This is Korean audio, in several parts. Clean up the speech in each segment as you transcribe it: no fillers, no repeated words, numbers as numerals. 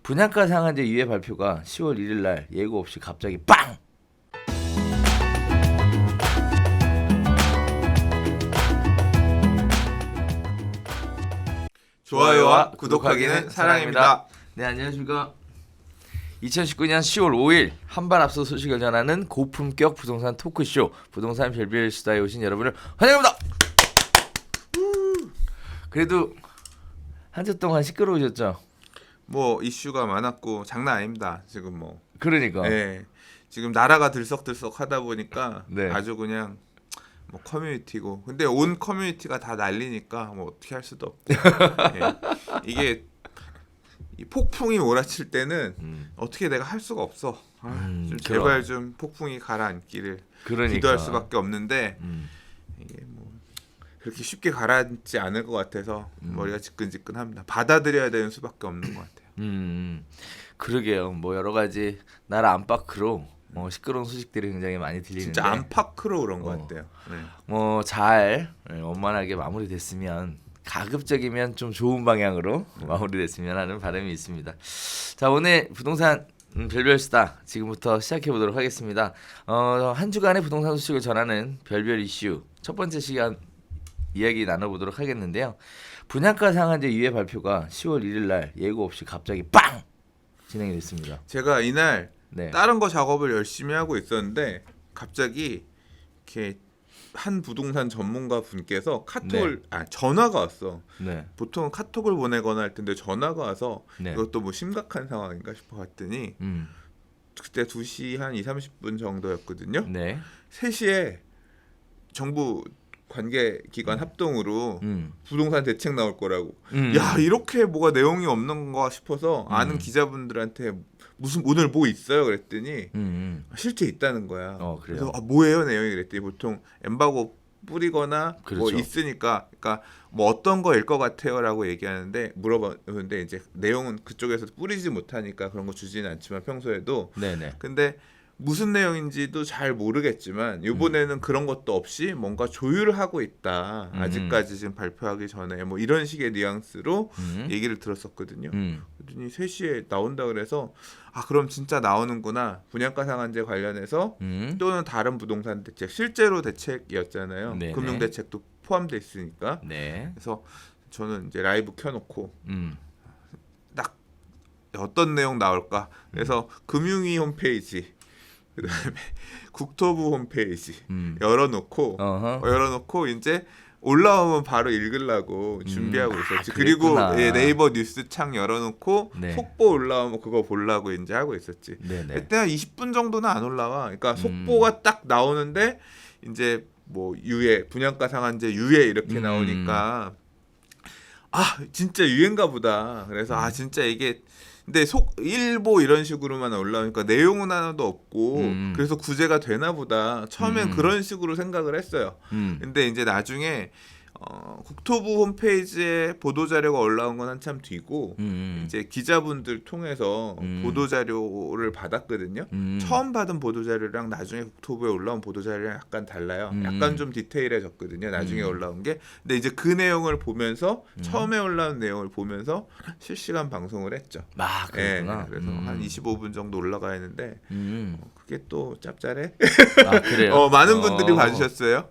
분양가 상한제 유예 발표가 10월 1일 날 예고 없이 갑자기 빵! 좋아요와 구독하기는 사랑입니다. 네, 안녕하십니까. 2019년 10월 5일 한발 앞서 소식을 전하는 고품격 부동산 토크쇼 부동산 별별 수다에 오신 여러분을 환영합니다. 그래도 한 주 동안 시끄러우셨죠? 뭐 이슈가 많았고 장난 아닙니다. 지금 뭐. 그러니까. 네. 지금 나라가 들썩들썩 하다 보니까 네. 아주 그냥 뭐 커뮤니티고. 근데 온 커뮤니티가 다 난리니까 뭐 어떻게 할 수도 없고. 네. 이게 이 폭풍이 몰아칠 때는 어떻게 내가 할 수가 없어. 좀 제발 좀 폭풍이 가라앉기를 그러니까. 기도할 수밖에 없는데 이게 뭐 그렇게 쉽게 가라앉지 않을 것 같아서 머리가 지끈지끈합니다. 받아들여야 되는 수밖에 없는 것 같아요. 그러게요. 뭐 여러 가지 나라 안팎으로 시끄러운 소식들이 굉장히 많이 들리는데 진짜 안팎으로 그런 것 같아요. 네. 뭐 잘 원만하게 마무리됐으면 가급적이면 좀 좋은 방향으로 마무리됐으면 하는 바람이 있습니다. 자, 오늘 부동산 별별 수다 지금부터 시작해 보도록 하겠습니다. 한 주간의 부동산 소식을 전하는 별별 이슈 첫 번째 시간 이야기 나눠보도록 하겠는데요. 분양가 상한제 유예 발표가 10월 1일 날 예고 없이 갑자기 빵! 진행이 됐습니다. 제가 이날 네. 다른 거 작업을 열심히 하고 있었는데 갑자기 이렇게 한 부동산 전문가 분께서 카톡을 전화가 왔어. 네. 보통 카톡을 보내거나 할 텐데 전화가 와서 네. 이것도 뭐 심각한 상황인가 싶어 봤더니 그때 2시 한 30분 정도였거든요. 네. 3시에 정부 관계기관 합동으로 부동산 대책 나올 거라고. 야, 이렇게 뭐가 내용이 없는 건가 싶어서 아는 기자분들한테 무슨 오늘 뭐 있어요? 그랬더니 실제 있다는 거야. 그래요? 그래서 뭐예요 내용이 그랬더니 보통 엠바고 뿌리거나 뭐 그렇죠. 있으니까 그러니까 뭐 어떤 거일 것 같아요라고 얘기하는데 물어보는데 이제 내용은 그쪽에서 뿌리지 못하니까 그런 거 주지는 않지만 평소에도 네네. 근데 무슨 내용인지도 잘 모르겠지만 이번에는 그런 것도 없이 뭔가 조율을 하고 있다. 아직까지 지금 발표하기 전에 뭐 이런 식의 뉘앙스로 얘기를 들었었거든요. 그랬더니 3시에 나온다 그래서 그럼 진짜 나오는구나. 분양가 상한제 관련해서 또는 다른 부동산 대책 실제로 대책이었잖아요. 네네. 금융 대책도 포함돼 있으니까. 네. 그래서 저는 이제 라이브 켜놓고 딱 어떤 내용 나올까. 그래서 금융위 홈페이지 그다음에 국토부 홈페이지 열어놓고 이제 올라오면 바로 읽으려고 준비하고 있었지. 그리고 네이버 뉴스 창 열어놓고 속보 올라오면 그거 보려고 이제 하고 있었지. 그때 한 20분 정도는 안 올라와. 그러니까 속보가 딱 나오는데 이제 뭐 유예 분양가 상한제 유예 이렇게 나오니까 진짜 유예인가 보다. 그래서 진짜 이게 근데 일보 이런 식으로만 올라오니까 내용은 하나도 없고 그래서 구제가 되나 보다. 처음엔 그런 식으로 생각을 했어요. 근데 이제 나중에 국토부 홈페이지에 보도자료가 올라온 건 한참 뒤고 이제 기자분들 통해서 보도자료를 받았거든요. 처음 받은 보도자료랑 나중에 국토부에 올라온 보도자료랑 약간 달라요. 약간 좀 디테일해졌거든요. 나중에 올라온 게. 근데 이제 그 내용을 보면서 처음에 올라온 내용을 보면서 실시간 방송을 했죠. 그렇구나. 그래서 한 25분 정도 올라가 있는데 그게 또 짭짤해. 그래요? 많은 분들이 봐주셨어요.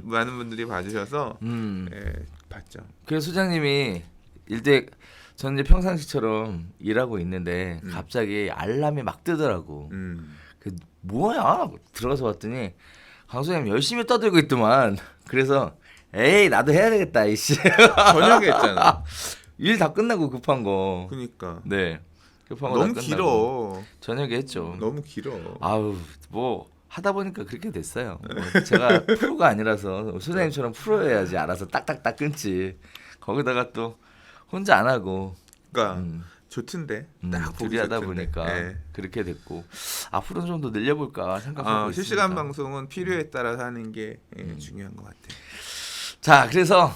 많은 분들이 봐주셔서 봤죠. 그래서 소장님이 저는 이제 평상시처럼 일하고 있는데 갑자기 알람이 막 뜨더라고. 그 뭐야? 들어가서 봤더니 강 소장님 열심히 떠들고 있더만. 그래서 에이 나도 해야 되겠다 이씨. 저녁에 했잖아. 일 다 끝나고 급한 거. 그러니까. 네. 급한 거 너무 다 끝나고. 길어. 저녁에 했죠. 너무 길어. 뭐 하다 보니까 그렇게 됐어요. 뭐 제가 프로가 아니라서 소장님처럼 프로여야지 알아서 딱딱딱 끊지. 거기다가 또 혼자 안 하고. 그러니까 좋던데. 딱 보기 둘이 하다 좋던데. 보니까 그렇게 됐고 앞으로는 좀 더 늘려볼까 생각하고 있습니다. 실시간 방송은 필요에 따라서 하는 게 중요한 것 같아요. 자, 그래서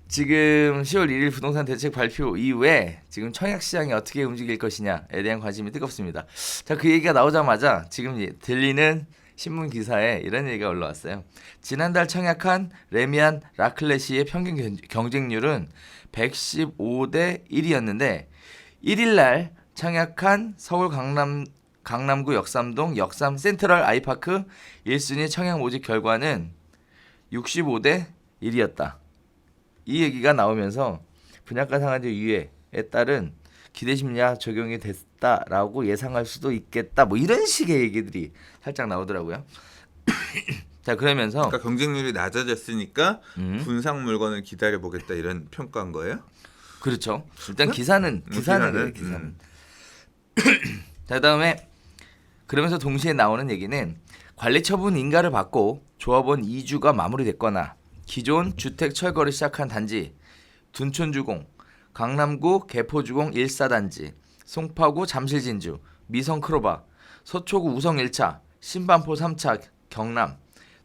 지금 10월 1일 부동산 대책 발표 이후에 지금 청약 시장이 어떻게 움직일 것이냐에 대한 관심이 뜨겁습니다. 자, 그 얘기가 나오자마자 지금 들리는 신문 기사에 이런 얘기가 올라왔어요. 지난달 청약한 레미안 라클레시의 평균 경쟁률은 115대 1이었는데 1일 날 청약한 서울 강남구 역삼동 역삼 센트럴 아이파크 1순위 청약 모집 결과는 65대 1이었다. 이 얘기가 나오면서 분양가 상한제 유예에 따른 기대 심리가 적용이 됐다라고 예상할 수도 있겠다. 뭐 이런 식의 얘기들이 살짝 나오더라고요. 자, 그러면서 그러니까 경쟁률이 낮아졌으니까 분상 물건을 기다려 보겠다 이런 평가인 거예요? 그렇죠. 일단 기사는 그래요, 기사는. 자, 그다음에 그러면서 동시에 나오는 얘기는 관리 처분 인가를 받고 조합원 이주가 마무리됐거나 기존 주택 철거를 시작한 단지 둔촌주공, 강남구 개포주공 1사단지, 송파구 잠실진주, 미성크로바, 서초구 우성 1차, 신반포 3차 경남,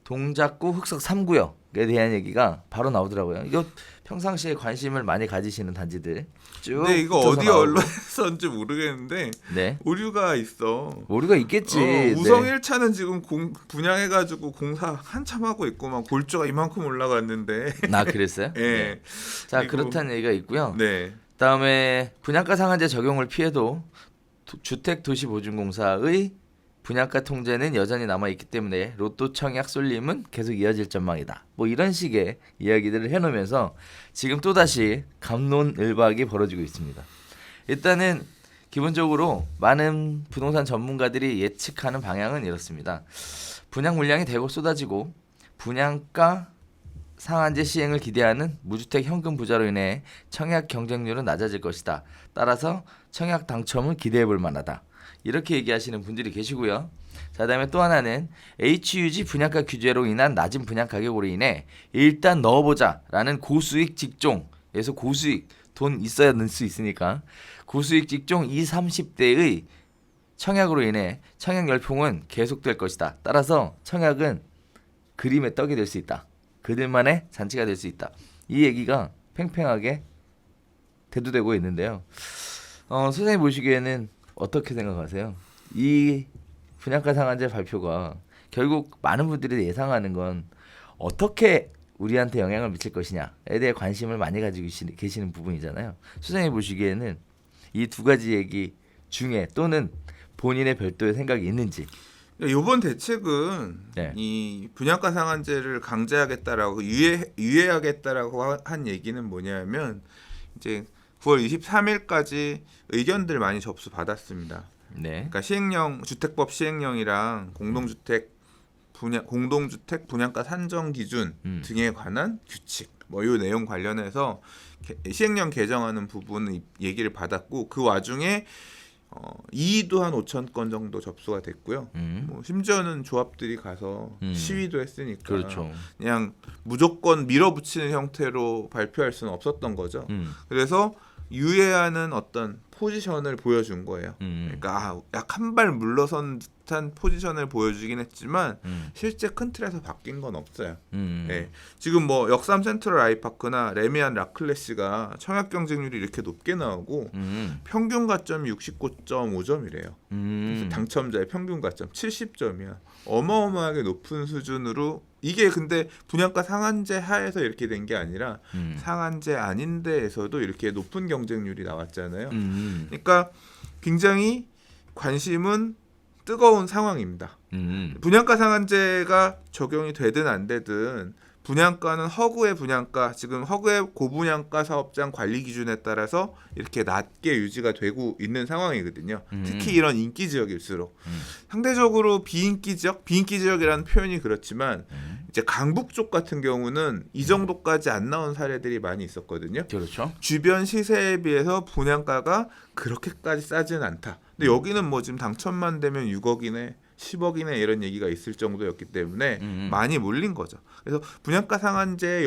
동작구 흑석 3구역에 대한 얘기가 바로 나오더라고요. 이거 평상시에 관심을 많이 가지시는 단지들 쭉. 근데 이거 붙어서 어디 나오고. 언론에서인지 모르겠는데 네. 오류가 있어. 오류가 있겠지. 우성 네. 1차는 지금 분양해가지고 공사 한참 하고 있고만 골조가 이만큼 올라갔는데. 나 그랬어요? 예. 네. 자, 그리고- 그렇다는 얘기가 있고요. 네. 그다음에 분양가 상한제 적용을 피해도 주택도시보증공사의 분양가 통제는 여전히 남아 있기 때문에 로또 청약 쏠림은 계속 이어질 전망이다. 뭐 이런 식의 이야기들을 해놓으면서 지금 또 다시 갑론을박이 벌어지고 있습니다. 일단은 기본적으로 많은 부동산 전문가들이 예측하는 방향은 이렇습니다. 분양 물량이 대거 쏟아지고 분양가 상한제 시행을 기대하는 무주택 현금 부자로 인해 청약 경쟁률은 낮아질 것이다. 따라서 청약 당첨은 기대해 볼 만하다. 이렇게 얘기하시는 분들이 계시고요. 자, 그다음에 또 하나는 HUG 분양가 규제로 인한 낮은 분양 가격으로 인해 일단 넣어보자라는 고수익 직종에서 고수익 돈 있어야 넣을 수 있으니까 고수익 직종 20, 30대의 청약으로 인해 청약 열풍은 계속될 것이다. 따라서 청약은 그림의 떡이 될 수 있다. 그들만의 잔치가 될 수 있다. 이 얘기가 팽팽하게 대두되고 있는데요. 선생님 보시기에는 어떻게 생각하세요? 이 분양가 상한제 발표가 결국 많은 분들이 예상하는 건 어떻게 우리한테 영향을 미칠 것이냐에 대해 관심을 많이 가지고 계시는 부분이잖아요. 선생님 보시기에는 이 두 가지 얘기 중에 또는 본인의 별도의 생각이 있는지. 이번 대책은 네. 이 분양가 상한제를 강제하겠다라고 유예하겠다라고 한 얘기는 뭐냐면 이제 9월 23일까지 의견들 많이 접수 받았습니다. 네. 그러니까 시행령 주택법 시행령이랑 공동주택 분양가 산정 기준 등에 관한 규칙 뭐 이 내용 관련해서 시행령 개정하는 부분 얘기를 받았고 그 와중에 이의도 한 5천 건 정도 접수가 됐고요. 뭐 심지어는 조합들이 가서 시위도 했으니까 그렇죠. 그냥 무조건 밀어붙이는 형태로 발표할 수는 없었던 거죠. 그래서 유예하는 어떤 포지션을 보여준 거예요. 그러니까 약 한 발 물러선 듯한 포지션을 보여주긴 했지만 실제 큰 틀에서 바뀐 건 없어요. 네. 지금 뭐 역삼 센트럴 아이파크나 레미안 라클래시가 청약 경쟁률이 이렇게 높게 나오고 평균 가점이 69.5점이래요. 당첨자의 평균 가점 70점이야. 어마어마하게 높은 수준으로 이게 근데 분양가 상한제 하에서 이렇게 된 게 아니라 상한제 아닌 데에서도 이렇게 높은 경쟁률이 나왔잖아요. 그러니까 굉장히 관심은 뜨거운 상황입니다. 분양가 상한제가 적용이 되든 안 되든 분양가는 허구의 분양가, 지금 허구의 고분양가 사업장 관리 기준에 따라서 이렇게 낮게 유지가 되고 있는 상황이거든요. 특히 이런 인기 지역일수록 상대적으로 비인기 지역이라는 표현이 그렇지만 이제 강북 쪽 같은 경우는 이 정도까지 안 나온 사례들이 많이 있었거든요. 그렇죠. 주변 시세에 비해서 분양가가 그렇게까지 싸지는 않다. 근데 여기는 뭐 지금 당첨만 되면 6억이네. 10억이네 이런 얘기가 있을 정도였기 때문에 많이 몰린 거죠. 그래서 분양가 상한제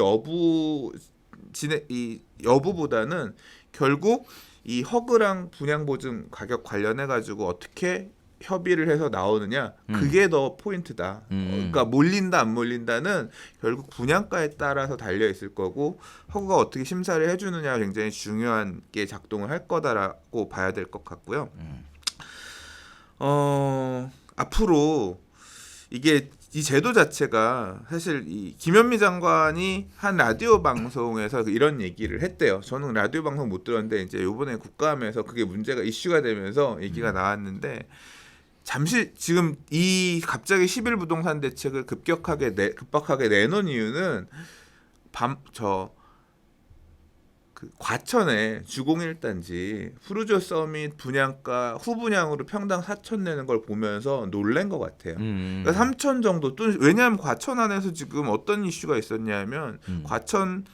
여부보다는 결국 이 허그랑 분양보증 가격 관련해 가지고 어떻게 협의를 해서 나오느냐 그게 더 포인트다. 그러니까 몰린다 안 몰린다는 결국 분양가에 따라서 달려 있을 거고 허그가 어떻게 심사를 해주느냐가 굉장히 중요한 게 작동을 할 거다라고 봐야 될 것 같고요. 앞으로 이게 이 제도 자체가 사실 이 김현미 장관이 한 라디오 방송에서 이런 얘기를 했대요. 저는 라디오 방송 못 들었는데 이제 이번에 국감에서 그게 문제가 이슈가 되면서 얘기가 나왔는데 잠시 지금 이 갑자기 10일 부동산 대책을 급박하게 내놓은 이유는 그 과천에 주공 1단지 푸르지오 서밋 분양가 후분양으로 평당 4천 내는 걸 보면서 놀란 것 같아요. 그러니까 3천 정도 또 왜냐하면 과천 안에서 지금 어떤 이슈가 있었냐면 과천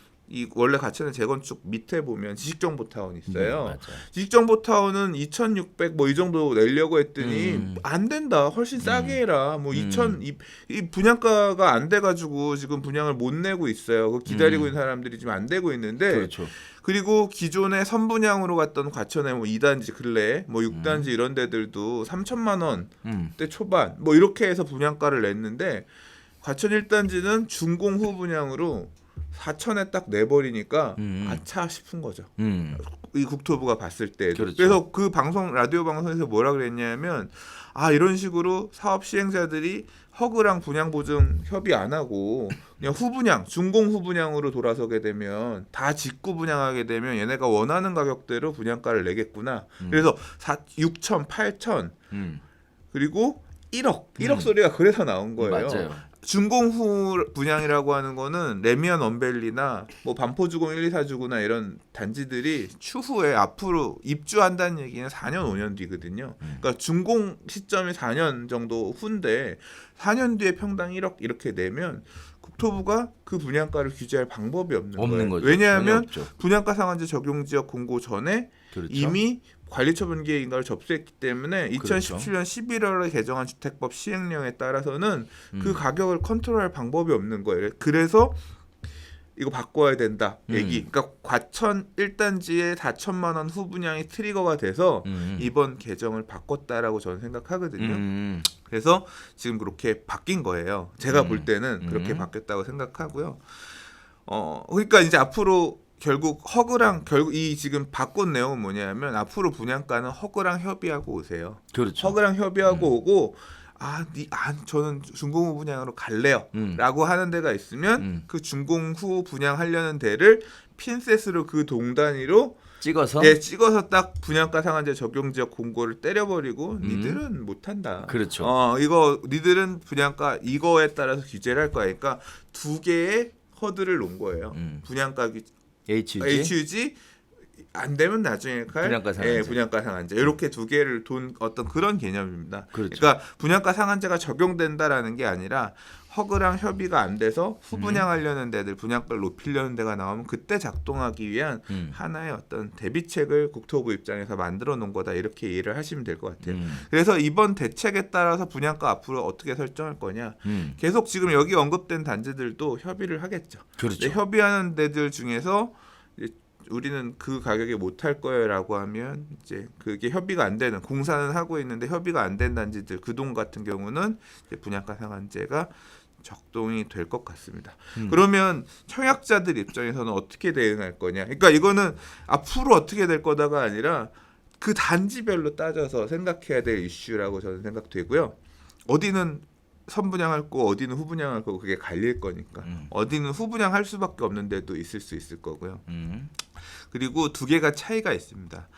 원래 과천의 재건축 밑에 보면 지식정보타운 있어요. 지식정보타운은 2,600 뭐 이 정도 내려고 했더니 안 된다. 훨씬 싸게 해라. 뭐 2,000 이 분양가가 안 돼가지고 지금 분양을 못 내고 있어요. 그 기다리고 있는 사람들이 지금 안 되고 있는데. 그렇죠. 그리고 기존에 선분양으로 갔던 과천의 뭐 2단지 근래 뭐 6단지 이런 데들도 3천만 원대 초반 뭐 이렇게 해서 분양가를 냈는데 과천 1단지는 준공 후 분양으로 4천에 딱 내버리니까 아차 싶은 거죠. 이 국토부가 봤을 때. 그렇죠. 그래서 그 라디오 방송에서 뭐라 그랬냐면 이런 식으로 사업 시행자들이 허그랑 분양 보증 협의 안 하고 그냥 후분양, 준공 후분양으로 돌아서게 되면 다 직구 분양하게 되면 얘네가 원하는 가격대로 분양가를 내겠구나. 그래서 6천, 8천 그리고 1억 소리가 그래서 나온 거예요. 맞아요. 준공 후 분양이라고 하는 거는 레미안 언밸리나 뭐 반포주공 1, 2, 4주구나 이런 단지들이 추후에 앞으로 입주한다는 얘기는 4년, 5년 뒤거든요. 그러니까 준공 시점이 4년 정도 후인데 4년 뒤에 평당 1억 이렇게 내면 국토부가 그 분양가를 규제할 방법이 없는 거예요. 거죠. 왜냐하면 분양가 상한제 적용 지역 공고 전에 그렇죠. 이미 관리처분기획 인가를 접수했기 때문에 2017년 그렇죠. 11월에 개정한 주택법 시행령에 따라서는 그 가격을 컨트롤할 방법이 없는 거예요. 그래서 이거 바꿔야 된다 얘기. 그러니까 과천 1단지에 4천만 원 후분양이 트리거가 돼서 이번 개정을 바꿨다라고 저는 생각하거든요. 그래서 지금 그렇게 바뀐 거예요. 제가 볼 때는 그렇게 바뀌었다고 생각하고요. 그러니까 이제 앞으로 결국 이 지금 바꾼 내용은 뭐냐면 앞으로 분양가는 허그랑 협의하고 오세요. 그렇죠. 허그랑 협의하고 오고 저는 준공 후 분양으로 갈래요. 라고 하는 데가 있으면 그 준공 후 분양하려는 데를 핀셋으로 그 동단위로 찍어서 딱 분양가 상한제 적용 지역 공고를 때려버리고 니들은 못한다. 그렇죠. 이거 니들은 분양가 이거에 따라서 규제를 할 거야. 그러니까 두 개의 허들을 놓은 거예요. 분양가 HUG 안 되면 나중에 분양가 상한제 이렇게 두 개를 둔 어떤 그런 개념입니다. 그렇죠. 그러니까 분양가 상한제가 적용된다라는 게 아니라 허그랑 협의가 안 돼서 후분양하려는 데들 분양가를 높이려는 데가 나오면 그때 작동하기 위한 하나의 어떤 대비책을 국토부 입장에서 만들어 놓은 거다 이렇게 이해를 하시면 될 것 같아요. 그래서 이번 대책에 따라서 분양가 앞으로 어떻게 설정할 거냐 계속 지금 여기 언급된 단지들도 협의를 하겠죠. 그렇죠. 협의하는 데들 중에서 우리는 그 가격에 못할 거예요라고 하면 이제 그게 협의가 안 되는 공사는 하고 있는데 협의가 안 된 단지들 그 동 같은 경우는 이제 분양가 상한제가 적동이 될 것 같습니다. 그러면 청약자들 입장에서는 어떻게 대응할 거냐? 그러니까 이거는 앞으로 어떻게 될 거다가 아니라 그 단지별로 따져서 생각해야 될 이슈라고 저는 생각되고요. 어디는 선분양할 거고 어디는 후분양할 거고 그게 갈릴 거니까 어디는 후분양할 수밖에 없는 데도 있을 수 있을 거고요. 그리고 두 개가 차이가 있습니다.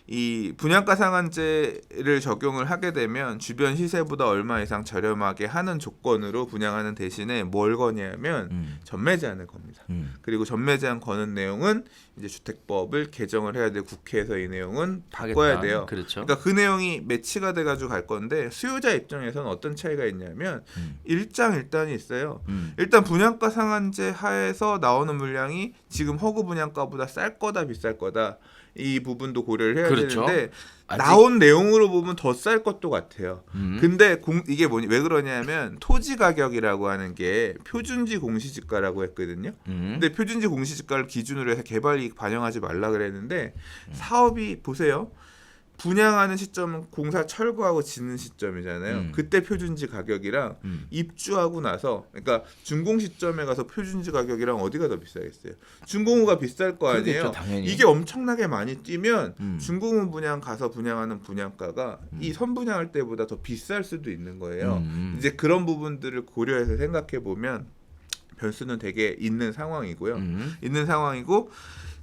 이 분양가 상한제를 적용을 하게 되면 주변 시세보다 얼마 이상 저렴하게 하는 조건으로 분양하는 대신에 뭘 거냐면 전매 제한을 겁니다. 그리고 전매 제한 거는 내용은 이제 주택법을 개정을 해야 되고 국회에서 이 내용은 바꿔야 돼요. 그렇죠. 그러니까 그 내용이 매치가 돼가지고 갈 건데 수요자 입장에서는 어떤 차이가 있냐면 일장일단이 있어요. 일단 분양가 상한제 하에서 나오는 물량이 지금 허구 분양가보다 쌀 거다 비쌀 거다. 이 부분도 고려를 해야 되는데 나온 내용으로 보면 더 쌀 것도 같아요. 근데 이게 왜 그러냐면 토지 가격이라고 하는 게 표준지 공시지가라고 했거든요. 근데 표준지 공시지가를 기준으로 해서 개발이익 반영하지 말라 그랬는데 사업이 보세요. 분양하는 시점은 공사 철거하고 짓는 시점이잖아요. 그때 표준지 가격이랑 입주하고 나서 그러니까 준공 시점에 가서 표준지 가격이랑 어디가 더 비싸겠어요? 준공후가 비쌀 거 아니에요. 그렇겠죠, 당연히. 이게 엄청나게 많이 뛰면 준공후 분양 가서 분양하는 분양가가 이 선분양할 때보다 더 비쌀 수도 있는 거예요. 이제 그런 부분들을 고려해서 생각해 보면 변수는 되게 있는 상황이고요. 있는 상황이고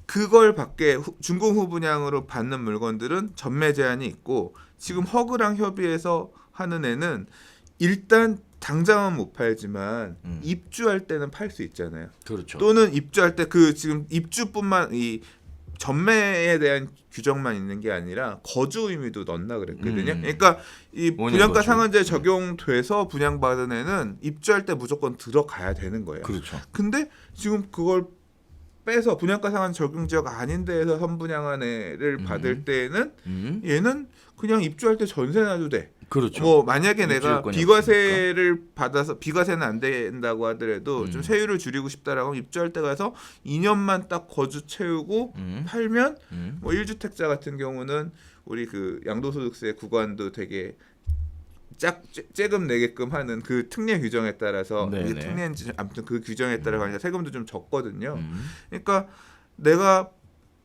그걸 밖에 준공 후 분양으로 받는 물건들은 전매 제한이 있고 지금 허그랑 협의해서 하는 애는 일단 당장은 못 팔지만 입주할 때는 팔 수 있잖아요. 그렇죠. 또는 입주할 때 그 지금 입주뿐만 이 전매에 대한 규정만 있는 게 아니라 거주 의미도 넣나 그랬거든요. 그러니까 이 분양가 거주. 상한제 적용돼서 분양받은 애는 입주할 때 무조건 들어가야 되는 거예요. 그렇죠. 근데 지금 그걸 빼서 분양가 상한 적용 지역 아닌 데에서 선분양한 애를 받을 때에는 얘는 그냥 입주할 때 전세 놔도 돼. 그렇죠. 뭐 만약에 내가 입주권이 비과세를 받아서 비과세는 안 된다고 하더라도 좀 세율을 줄이고 싶다라고 하면 입주할 때 가서 2년만 딱 거주 채우고 팔면 뭐 1주택자 같은 경우는 우리 그 양도소득세 구간도 되게 쬐금 내게끔 하는 그 특례 규정에 따라서 이게 특례인지 아무튼 그 규정에 따라 세금도 좀 적거든요. 그러니까 내가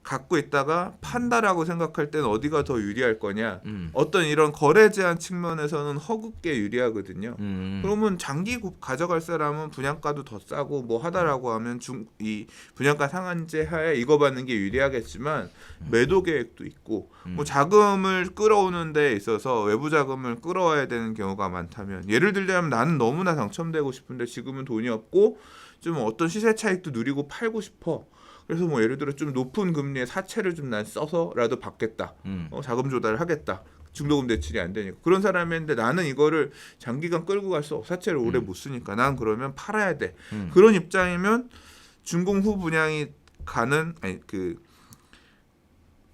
갖고 있다가 판다라고 생각할 때는 어디가 더 유리할 거냐? 어떤 이런 거래 제한 측면에서는 허그게 유리하거든요. 그러면 장기 가져갈 사람은 분양가도 더 싸고 뭐 하다라고 하면 이 분양가 상한제 하에 이거 받는 게 유리하겠지만 매도 계획도 있고 뭐 자금을 끌어오는 데 있어서 외부 자금을 끌어와야 되는 경우가 많다면 예를 들자면 나는 너무나 당첨되고 싶은데 지금은 돈이 없고 좀 어떤 시세 차익도 누리고 팔고 싶어. 그래서 뭐 예를 들어 좀 높은 금리의 사채를 좀 난 써서라도 받겠다. 자금 조달을 하겠다. 중도금 대출이 안 되니까 그런 사람인데 나는 이거를 장기간 끌고 갈 수 없어. 사채를 오래 못 쓰니까 난 그러면 팔아야 돼. 그런 입장이면 준공 후 분양이 가는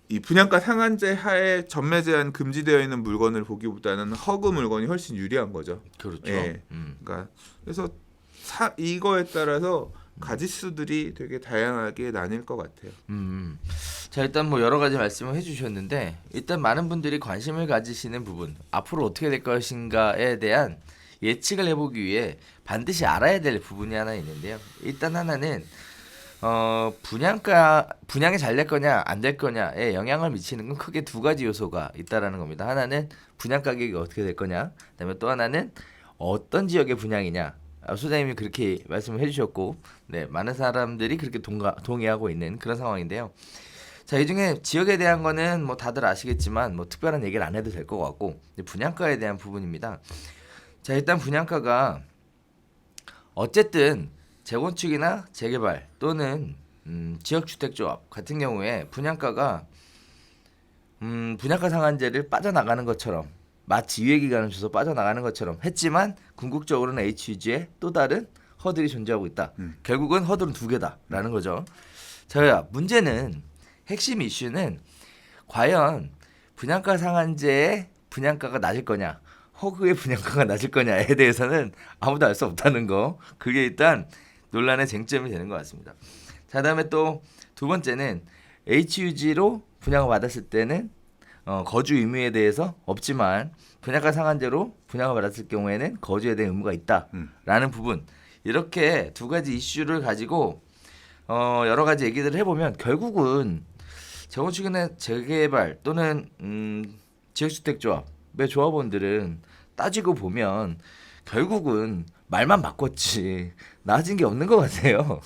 이 분양가 상한제 하에 전매 제한 금지되어 있는 물건을 보기보다는 허그 물건이 훨씬 유리한 거죠. 그렇죠. 예. 그러니까 그래서 이거에 따라서 가지수들이 되게 다양하게 나뉠 것 같아요. 자 일단 뭐 여러 가지 말씀을 해주셨는데 일단 많은 분들이 관심을 가지시는 부분 앞으로 어떻게 될 것인가에 대한 예측을 해보기 위해 반드시 알아야 될 부분이 하나 있는데요. 일단 하나는 분양이 잘 될 거냐 안 될 거냐에 영향을 미치는 건 크게 두 가지 요소가 있다라는 겁니다. 하나는 분양 가격이 어떻게 될 거냐, 그다음에 또 하나는 어떤 지역의 분양이냐. 소장님이 그렇게 말씀을 해주셨고, 네 많은 사람들이 그렇게 동의하고 있는 그런 상황인데요. 자, 이 중에 지역에 대한 거는 뭐 다들 아시겠지만 뭐 특별한 얘기를 안 해도 될 것 같고, 분양가에 대한 부분입니다. 자, 일단 분양가가 어쨌든 재건축이나 재개발 또는 지역주택조합 같은 경우에 분양가가 분양가 상한제를 빠져나가는 것처럼 마치 유예기간을 줘서 빠져나가는 것처럼 했지만 궁극적으로는 HUG에 또 다른 허들이 존재하고 있다. 결국은 허들은 두 개다라는 거죠. 자, 문제는 핵심 이슈는 과연 분양가 상한제의 분양가가 낮을 거냐, 허그의 분양가가 낮을 거냐에 대해서는 아무도 알 수 없다는 거. 그게 일단 논란의 쟁점이 되는 것 같습니다. 자, 그다음에 또 두 번째는 HUG로 분양을 받았을 때는 거주 의무에 대해서 없지만 분양가 상한제로 분양을 받았을 경우에는 거주에 대한 의무가 있다라는 부분. 이렇게 두 가지 이슈를 가지고 여러 가지 얘기들을 해보면 결국은 재건축이나 재개발 또는 지역주택조합의 조합원들은 따지고 보면 결국은 말만 바꿨지 나아진 게 없는 것 같아요.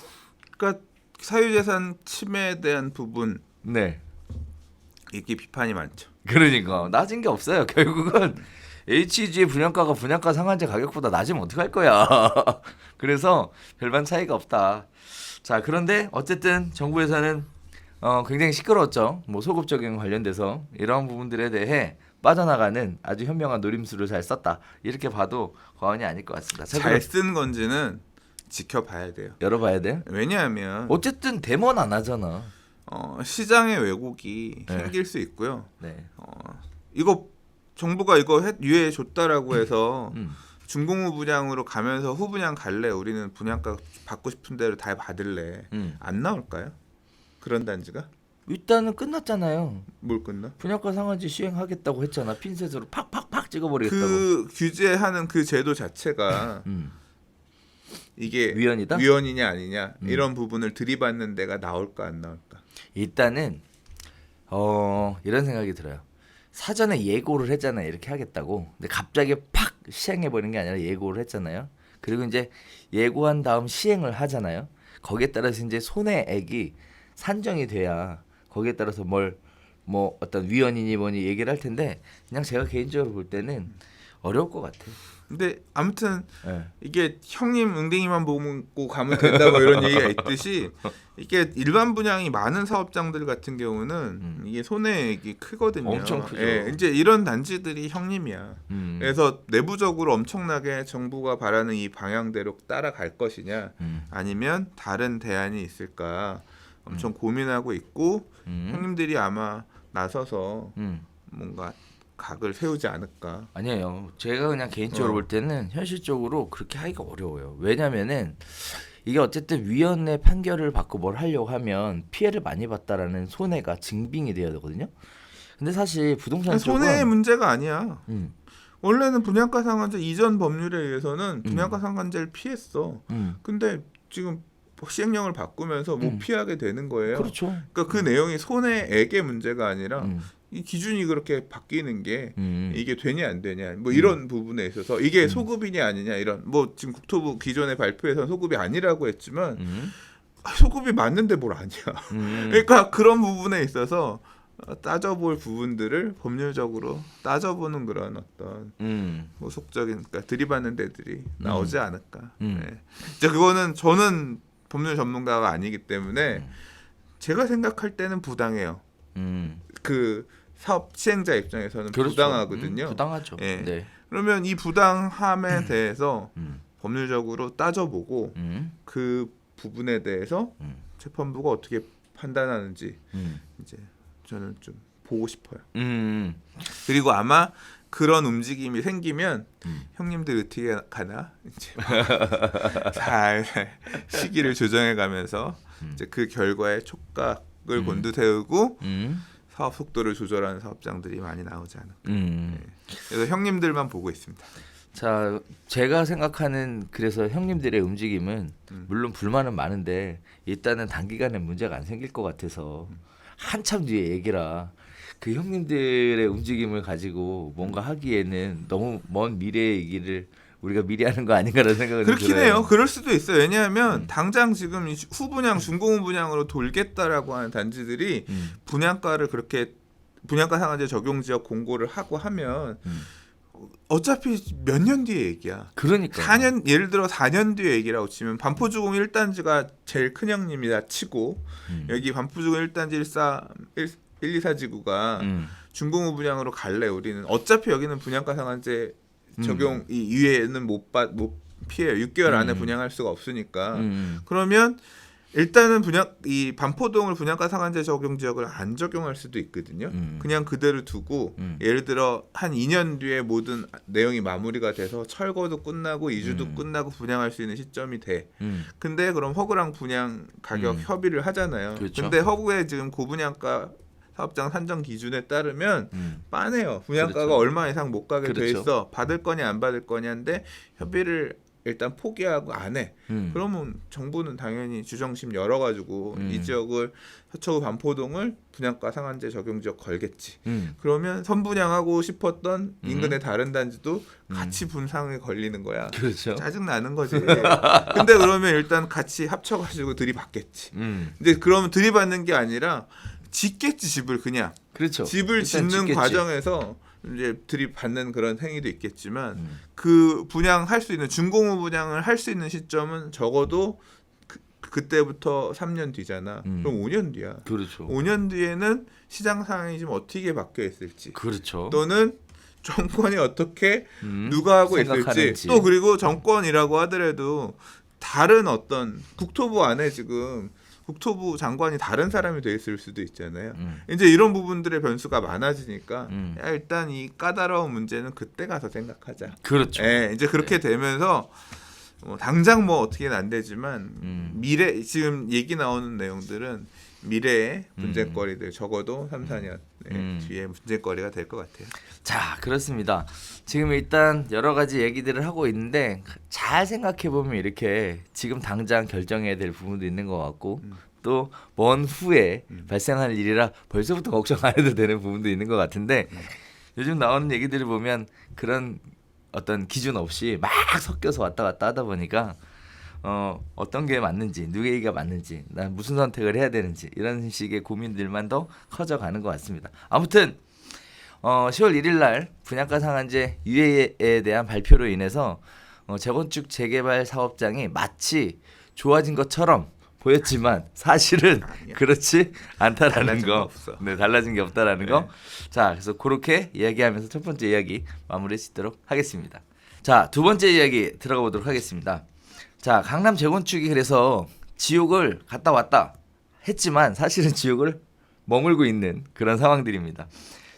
그러니까 사유재산 침해에 대한 부분, 네, 이게 비판이 많죠. 그러니까 낮은 게 없어요. 결국은 HG의 분양가가 분양가 상한제 가격보다 낮으면 어떡할 거야. 그래서 별반 차이가 없다. 자, 그런데 어쨌든 정부에서는 굉장히 시끄러웠죠. 뭐 소급 적용 관련돼서 이러한 부분들에 대해 빠져나가는 아주 현명한 노림수를 잘 썼다. 이렇게 봐도 과언이 아닐 것 같습니다. 잘 쓴 건지는 지켜봐야 돼요. 열어봐야 돼. 왜냐하면 어쨌든 데모는 안 하잖아. 시장의 왜곡이 생길 수 있고요. 네. 이거 정부가 이거 유예해 줬다라고 해서 준공 후 분양으로 가면서 후 분양 갈래? 우리는 분양가 받고 싶은 대로 다 받을래? 안 나올까요? 그런 단지가? 일단은 끝났잖아요. 뭘 끝나? 분양가 상한제 시행하겠다고 했잖아. 핀셋으로 팍팍팍 찍어버리겠다고. 그 규제하는 그 제도 자체가 이게 위헌이다? 위헌이냐 아니냐 이런 부분을 들이받는 데가 나올까 안 나올까? 일단은 이런 생각이 들어요. 사전에 예고를 했잖아요. 이렇게 하겠다고. 근데 갑자기 팍 시행해버리는 게 아니라 예고를 했잖아요. 그리고 이제 예고한 다음 시행을 하잖아요. 거기에 따라서 이제 손해액이 산정이 돼야 거기에 따라서 뭐 어떤 위헌이니 뭐니 얘기를 할 텐데 그냥 제가 개인적으로 볼 때는 어려울 것 같아요. 근데 아무튼 네. 이게 형님 응딩이만 보고 가면 된다고 이런 얘기가 있듯이 이게 일반 분양이 많은 사업장들 같은 경우는 이게 손해액이 크거든요. 엄청 크죠. 예, 이제 이런 단지들이 형님이야. 그래서 내부적으로 엄청나게 정부가 바라는 이 방향대로 따라갈 것이냐 아니면 다른 대안이 있을까 엄청 고민하고 있고 형님들이 아마 나서서 뭔가 각을 세우지 않을까. 아니에요. 제가 그냥 개인적으로 볼 때는 현실적으로 그렇게 하기가 어려워요. 왜냐면은 이게 어쨌든 위원회 판결을 받고 뭘 하려고 하면 피해를 많이 봤다라는 손해가 증빙이 돼야 되거든요. 근데 사실 부동산 쪽은 손해의 문제가 아니야. 원래는 분양가 상한제 이전 법률에 의해서는 분양가 상한제를 피했어. 근데 지금 시행령을 바꾸면서 못 피하게 되는 거예요. 그렇죠. 그러니까 그 내용이 손해액의 문제가 아니라 이 기준이 그렇게 바뀌는 게 이게 되냐 안 되냐 뭐 이런 부분에 있어서 이게 소급이냐 아니냐 이런 뭐 지금 국토부 기존의 발표에서는 소급이 아니라고 했지만 소급이 맞는데 뭘 아니야. 그러니까 그런 부분에 있어서 따져볼 부분들을 법률적으로 따져보는 그런 어떤 뭐 속적인 그러니까 들이받는 데들이 나오지 않을까. 네. 이제 그거는 저는 법률 전문가가 아니기 때문에 제가 생각할 때는 부당해요. 그 사업 시행자 입장에서는 그렇죠. 부당하거든요. 부당하죠. 예. 네. 그러면 이 부당함에 대해서 법률적으로 따져보고 그 부분에 대해서 재판부가 어떻게 판단하는지 이제 저는 좀 보고 싶어요. 그리고 아마 그런 움직임이 생기면 형님들 어떻게 가나 이제 잘 시기를 조정해가면서 이제 그 결과에 촉각을 곤두세우고 사업 속도를 조절하는 사업장들이 많이 나오지 않을까. 네. 그래서 형님들만 보고 있습니다. 자, 제가 생각하는 그래서 형님들의 움직임은 물론 불만은 많은데 일단은 단기간에 문제가 안 생길 것 같아서 한참 뒤에 얘기라 그 형님들의 움직임을 가지고 뭔가 하기에는 너무 먼 미래의 얘기를 우리가 미리 하는 거 아닌가라는 생각을 그렇긴 들어요. 해요. 그럴 수도 있어요. 왜냐하면 당장 지금 후분양, 중공업 분양으로 돌겠다라고 하는 단지들이 분양가를 그렇게 분양가 상한제 적용 지역 공고를 하고 하면 어차피 몇 년 뒤에 얘기야. 그러니까 4년 예를 들어 4년 뒤에 얘기라고 치면 반포주공 1단지가 제일 큰 형님이다 치고 여기 반포주공 1단지 1, 2, 4지구가 중공업 분양으로 갈래 우리는 어차피 여기는 분양가 상한제 적용 이외에는 못 피해요. 6개월 안에 분양할 수가 없으니까. 그러면 일단은 이 반포동을 분양가 상한제 적용 지역을 안 적용할 수도 있거든요. 그냥 그대로 두고 예를 들어 한 2년 뒤에 모든 내용이 마무리가 돼서 철거도 끝나고 이주도 끝나고 분양할 수 있는 시점이 돼. 근데 그럼 허구랑 분양 가격 협의를 하잖아요. 그렇죠. 근데 허구에 지금 고분양가 사업장 산정 기준에 따르면 빠네요. 분양가가 그렇죠. 얼마 이상 못 가게 돼 그렇죠. 있어. 받을 거냐 안 받을 거냐인데 협의를 일단 포기하고 안 해. 그러면 정부는 당연히 주정심 열어가지고 이 지역을 서초구 반포동을 분양가 상한제 적용 지역 걸겠지. 그러면 선분양하고 싶었던 인근의 다른 단지도 같이 분상에 걸리는 거야. 그렇죠. 짜증 나는 거지. 근데 그러면 일단 같이 합쳐가지고 들이받겠지. 이제 그러면 들이받는 게 아니라 짓겠지 집을 그냥. 그렇죠. 집을 일단 짓는 짓겠지. 과정에서 이제 들이받는 그런 행위도 있겠지만 그 분양할 수 있는 중공업 분양을 할 수 있는 시점은 적어도 그때부터 3년 뒤잖아. 그럼 5년 뒤야. 그렇죠. 5년 뒤에는 시장 상황이 좀 어떻게 바뀌어 있을지. 그렇죠. 또는 정권이 어떻게 누가 하고 생각하는지. 있을지. 또 그리고 정권이라고 하더라도 다른 어떤 국토부 안에 지금 국토부 장관이 다른 사람이 돼 있을 수도 있잖아요. 이제 이런 부분들의 변수가 많아지니까 야, 일단 이 까다로운 문제는 그때 가서 생각하자. 그렇죠. 예, 이제 그렇게 되면서 당장 뭐 어떻게는 안 되지만 미래 지금 얘기 나오는 내용들은 미래의 문제거리들 적어도 3, 4년 뒤에 문제거리가 될 것 같아요. 자, 그렇습니다. 지금 일단 여러 가지 얘기들을 하고 있는데 잘 생각해 보면 이렇게 지금 당장 결정해야 될 부분도 있는 것 같고 또 먼 후에 발생할 일이라 벌써부터 걱정 안 해도 되는 부분도 있는 것 같은데 요즘 나오는 얘기들을 보면 그런 어떤 기준 없이 막 섞여서 왔다 갔다 하다 보니까 어떤 게 맞는지, 누구 얘기가 맞는지, 난 무슨 선택을 해야 되는지 이런 식의 고민들만 더 커져가는 것 같습니다. 아무튼 10월 1일 날 분양가 상한제 유예에 대한 발표로 인해서 재건축 재개발 사업장이 마치 좋아진 것처럼 보였지만 사실은 아니야. 그렇지 않다라는 달라진 거 거, 없어. 네, 달라진 게 없다라는 네. 거. 자, 그래서 그렇게 이야기하면서 첫 번째 이야기 마무리 짓도록 하겠습니다. 자, 두 번째 이야기 들어가 보도록 하겠습니다. 자, 강남 재건축이 그래서 지옥을 갔다 왔다 했지만 사실은 지옥을 머물고 있는 그런 상황들입니다.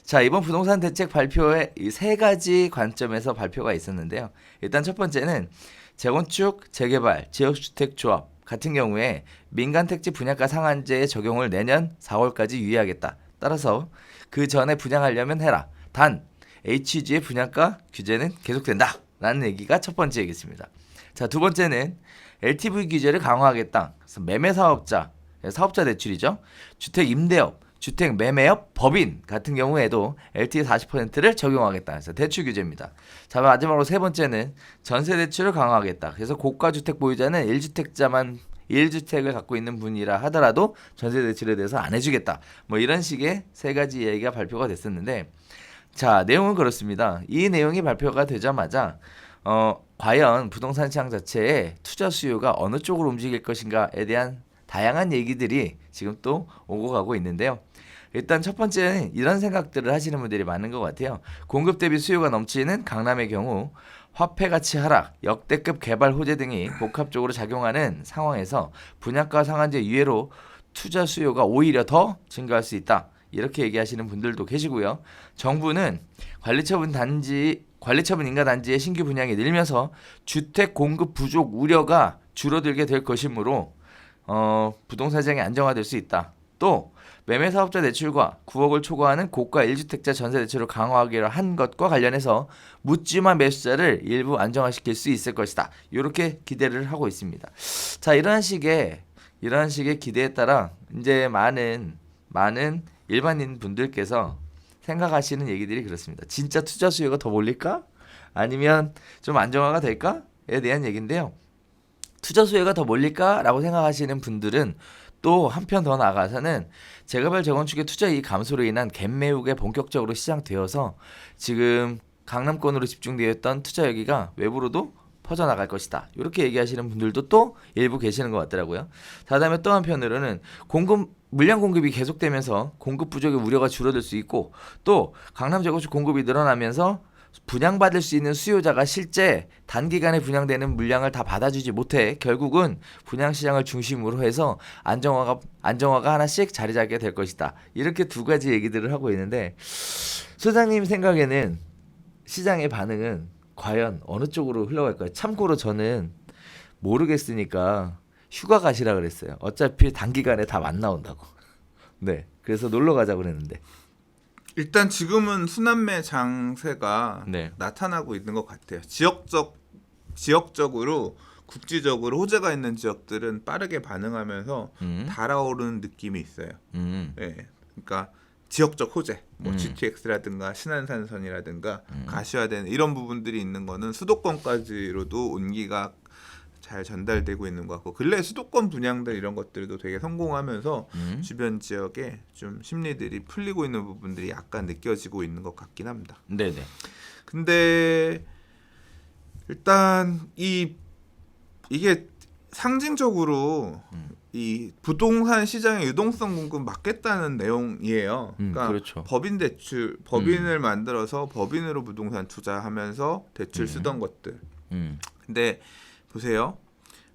자, 이번 부동산 대책 발표에 이 세 가지 관점에서 발표가 있었는데요. 일단 첫 번째는 재건축, 재개발, 지역주택조합 같은 경우에 민간택지 분양가 상한제의 적용을 내년 4월까지 유예하겠다. 따라서 그 전에 분양하려면 해라. 단 HG의 분양가 규제는 계속된다. 라는 얘기가 첫 번째 얘기였습니다. 자, 두 번째는 LTV 규제를 강화하겠다. 그래서 매매 사업자 대출이죠. 주택 임대업, 주택 매매업 법인 같은 경우에도 LTV 40%를 적용하겠다. 그래서 대출 규제입니다. 자, 마지막으로 세 번째는 전세 대출을 강화하겠다. 그래서 고가 주택 보유자는 1주택자만 1주택을 갖고 있는 분이라 하더라도 전세 대출에 대해서 안 해주겠다. 뭐 이런 식의 세 가지 얘기가 발표가 됐었는데, 자, 내용은 그렇습니다. 이 내용이 발표가 되자마자 과연 부동산 시장 자체의 투자 수요가 어느 쪽으로 움직일 것인가에 대한 다양한 얘기들이 지금 또 오고 가고 있는데요. 일단 첫 번째는 이런 생각들을 하시는 분들이 많은 것 같아요. 공급 대비 수요가 넘치는 강남의 경우 화폐 가치 하락, 역대급 개발 호재 등이 복합적으로 작용하는 상황에서 분양가 상한제 유예로 투자 수요가 오히려 더 증가할 수 있다. 이렇게 얘기하시는 분들도 계시고요. 정부는 관리처분 인가 단지의 신규 분양이 늘면서 주택 공급 부족 우려가 줄어들게 될 것이므로 부동산 시장이 안정화될 수 있다. 또 매매 사업자 대출과 9억을 초과하는 고가 1주택자 전세 대출을 강화하기로 한 것과 관련해서 묻지마 매수자를 일부 안정화시킬 수 있을 것이다. 이렇게 기대를 하고 있습니다. 자, 이러한 식의 기대에 따라 이제 많은 일반인 분들께서 생각하시는 얘기들이 그렇습니다. 진짜 투자 수요가 더 몰릴까? 아니면 좀 안정화가 될까?에 대한 얘기인데요. 투자 수요가 더 몰릴까라고 생각하시는 분들은 또 한편 더 나아가서는 재개발 재건축의 투자 이익 감소로 인한 갭 매우가 본격적으로 시작되어서 지금 강남권으로 집중되어 있던 투자 여기가 외부로도 퍼져나갈 것이다. 이렇게 얘기하시는 분들도 또 일부 계시는 것 같더라고요. 그다음에 또 한편으로는 물량 공급이 계속되면서 공급 부족의 우려가 줄어들 수 있고 또 강남 재건축 공급이 늘어나면서 분양받을 수 있는 수요자가 실제 단기간에 분양되는 물량을 다 받아주지 못해 결국은 분양시장을 중심으로 해서 안정화가 하나씩 자리 잡게 될 것이다. 이렇게 두 가지 얘기들을 하고 있는데 소장님 생각에는 시장의 반응은 과연 어느 쪽으로 흘러갈까요? 참고로 저는 모르겠으니까 휴가 가시라 그랬어요. 어차피 단기간에 다 안 나온다고. 네, 그래서 놀러 가자고 그랬는데. 일단 지금은 순환매 장세가 네. 나타나고 있는 것 같아요. 지역적으로 국지적으로 호재가 있는 지역들은 빠르게 반응하면서 달아오르는 느낌이 있어요. 네, 그러니까 지역적 호재, 뭐 GTX라든가 신안산선이라든가 가시화되는 이런 부분들이 있는 거는 수도권까지로도 온기가 잘 전달되고 있는 것 같고 근래 수도권 분양들 이런 것들도 되게 성공하면서 주변 지역에 좀 심리들이 풀리고 있는 부분들이 약간 느껴지고 있는 것 같긴 합니다. 네네. 근데 일단 이게 상징적으로 이 부동산 시장의 유동성 공급 막겠다는 내용이에요. 그러니까 그렇죠. 법인을 만들어서 법인으로 부동산 투자하면서 대출 쓰던 것들. 근데 보세요.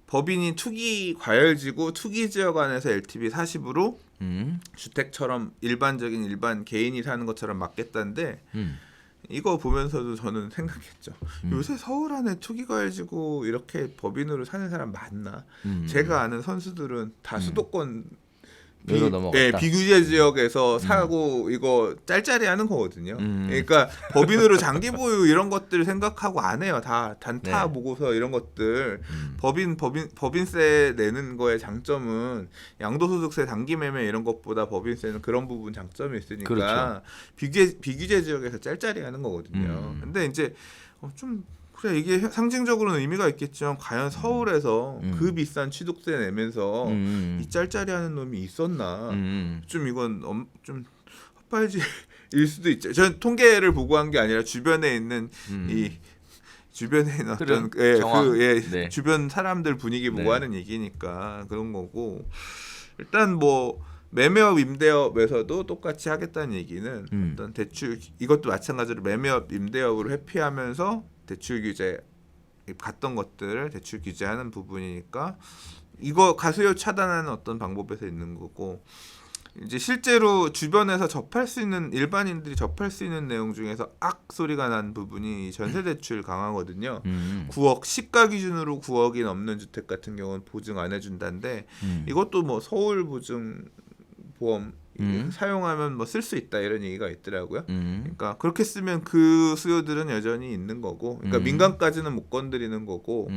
법인이 투기 과열지구 투기 지역 안에서 LTV 40으로 주택처럼 일반 개인이 사는 것처럼 막겠다는데 이거 보면서도 저는 생각했죠. 요새 서울 안에 투기 과열지구 이렇게 법인으로 사는 사람 많나? 제가 아는 선수들은 다 수도권 여기로 넘어갔다. 비규제 지역에서 사고 이거 짤짤이하는 거거든요. 그러니까 법인으로 장기 보유 이런 것들 생각하고 안 해요. 다 단타 네. 보고서 이런 것들 법인세 내는 거의 장점은 양도소득세 단기 매매 이런 것보다 법인세는 그런 부분 장점이 있으니까 그렇죠. 비규제 지역에서 짤짤이하는 거거든요. 근데 이제 좀 그래 이게 상징적으로는 의미가 있겠지만 과연 서울에서 그 비싼 취득세 내면서 이 짤짤이하는 놈이 있었나? 좀 이건 좀 헛발질일 수도 있죠. 저는 통계를 보고한 게 아니라 주변에 있는 이 주변에 있는 어떤 네. 주변 사람들 분위기 보고 네. 하는 얘기니까 그런 거고 일단 뭐 매매업 임대업에서도 똑같이 하겠다는 얘기는 어떤 대출 이것도 마찬가지로 매매업 임대업으로 회피하면서 대출 규제 갔던 것들을 대출 규제하는 부분이니까 이거 가수요 차단하는 어떤 방법에서 있는 거고 이제 실제로 주변에서 접할 수 있는 일반인들이 접할 수 있는 내용 중에서 악 소리가 난 부분이 전세 대출 강화거든요. 9억 시가 기준으로 9억이 넘는 주택 같은 경우는 보증 안 해준다는데 이것도 뭐 서울 보증 보험 사용하면 뭐 쓸 수 있다 이런 얘기가 있더라고요. 그러니까 그렇게 쓰면 그 수요들은 여전히 있는 거고, 그러니까 민간까지는 못 건드리는 거고,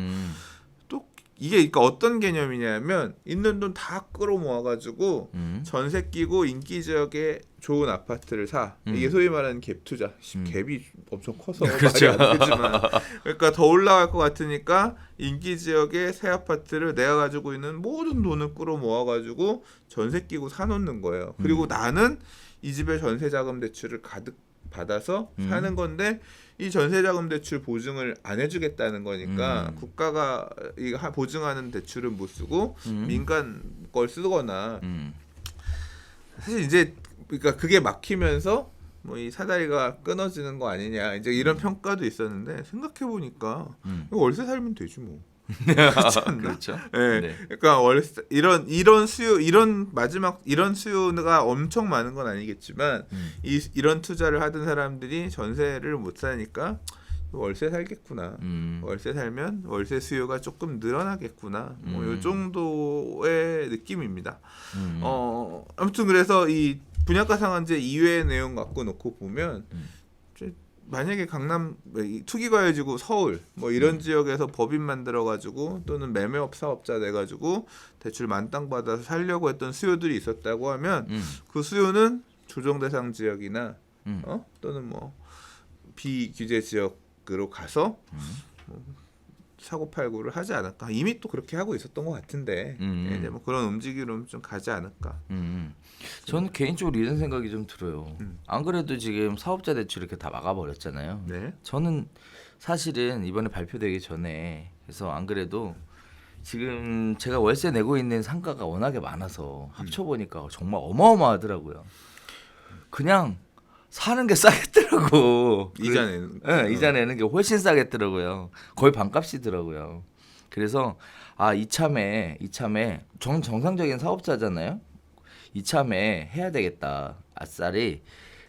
또 이게 그러니까 어떤 개념이냐면 있는 돈 다 끌어모아가지고 전세 끼고 인기 지역에 좋은 아파트를 사. 이게 소위 말하는 갭 투자. 갭이 엄청 커서 그렇죠. 말이 안 되지만, 그러니까 더 올라갈 것 같으니까 인기 지역에 새 아파트를 내가 가지고 있는 모든 돈을 끌어모아가지고 전세 끼고 사놓는 거예요. 그리고 나는 이 집에 전세자금 대출을 가득 받아서 사는 건데 이 전세자금 대출 보증을 안 해주겠다는 거니까 국가가 이 보증하는 대출은 못 쓰고 민간 걸 쓰거나 사실 이제 그러니까 그게 막히면서 뭐 이 사다리가 끊어지는 거 아니냐 이제 이런 평가도 있었는데 생각해 보니까 월세 살면 되지 뭐. 그렇지 않나? 그렇죠. 네. 네. 그러니까 월세 이런 수요 이런 수요가 엄청 많은 건 아니겠지만 이런 투자를 하던 사람들이 전세를 못 사니까 월세 살겠구나. 월세 살면 월세 수요가 조금 늘어나겠구나. 뭐 요 정도의 느낌입니다. 아무튼 그래서 이 분양가 상한제 이외의 내용 갖고 놓고 보면 만약에 강남 투기과열지구 서울 뭐 이런 지역에서 법인 만들어 가지고 또는 매매업 사업자 내 가지고 대출 만땅 받아서 살려고 했던 수요들이 있었다고 하면 그 수요는 조정 대상 지역이나 또는 뭐 비규제 지역으로 가서 뭐 사고팔고를 하지 않을까. 이미 또 그렇게 하고 있었던 것 같은데 이제 뭐 그런 움직임으로 좀 가지 않을까. 저는 개인적으로 이런 생각이 좀 들어요. 안 그래도 지금 사업자 대출 이렇게 다 막아버렸잖아요. 네. 저는 사실은 이번에 발표되기 전에 그래서 안 그래도 지금 제가 월세 내고 있는 상가가 워낙에 많아서 합쳐보니까 정말 어마어마하더라고요. 그냥 사는 게 싸겠더라고. 이자는 네, 이자 내는 게 훨씬 싸겠더라고요. 거의 반값이더라고요. 그래서 이참에 정상적인 사업자잖아요. 이참에 해야 되겠다. 아싸리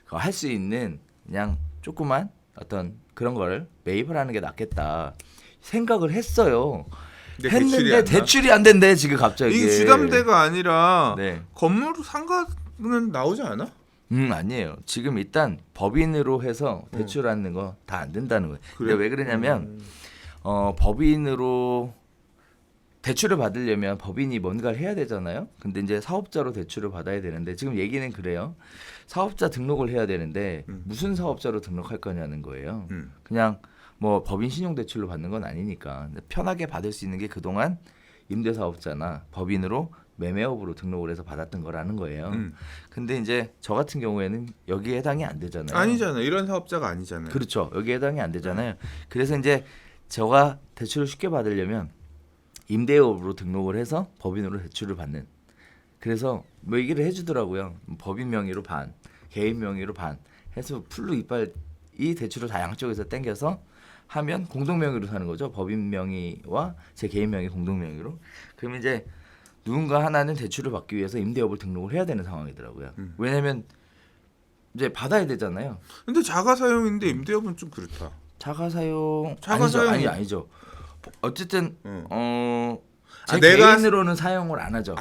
할 수 있는 그냥 조그만 어떤 그런 거를 매입을 하는 게 낫겠다 생각을 했어요. 했는데 대출이 안 된대 지금 갑자기. 이게 주담대가 아니라 네. 건물 상가는 나오지 않아? 아니에요. 지금 일단 법인으로 해서 대출하는 거 다 안 된다는 거예요. 그래? 왜 그러냐면 법인으로 대출을 받으려면 법인이 뭔가를 해야 되잖아요. 근데 이제 사업자로 대출을 받아야 되는데 지금 얘기는 그래요. 사업자 등록을 해야 되는데 무슨 사업자로 등록할 거냐는 거예요. 그냥 뭐 법인 신용대출로 받는 건 아니니까 편하게 받을 수 있는 게 그동안 임대사업자나 법인으로 매매업으로 등록을 해서 받았던 거라는 거예요. 근데 이제 저 같은 경우에는 여기에 해당이 안 되잖아요. 아니잖아요. 이런 사업자가 아니잖아요. 그렇죠. 여기에 해당이 안 되잖아요. 그래서 이제 제가 대출을 쉽게 받으려면 임대업으로 등록을 해서 법인으로 대출을 받는. 그래서 뭐 얘기를 해주더라고요. 법인 명의로 반, 개인 명의로 반 해서 풀로 이빨 이 대출을 다 양쪽에서 땡겨서 하면 공동 명의로 사는 거죠. 법인 명의와 제 개인 명의 공동 명의로. 그럼 이제 누군가 하나는 대출을 받기 위해서 임대업을 등록을 해야 되는 상황이더라고요. 왜냐면 이제 받아야 되잖아요. 근데 자가 사용인데 임대업은 좀 그렇다. 자가 사용 자가 아니죠. 사용 아니죠. 어쨌든 제 내가 개인으로는 사용을 안 하죠.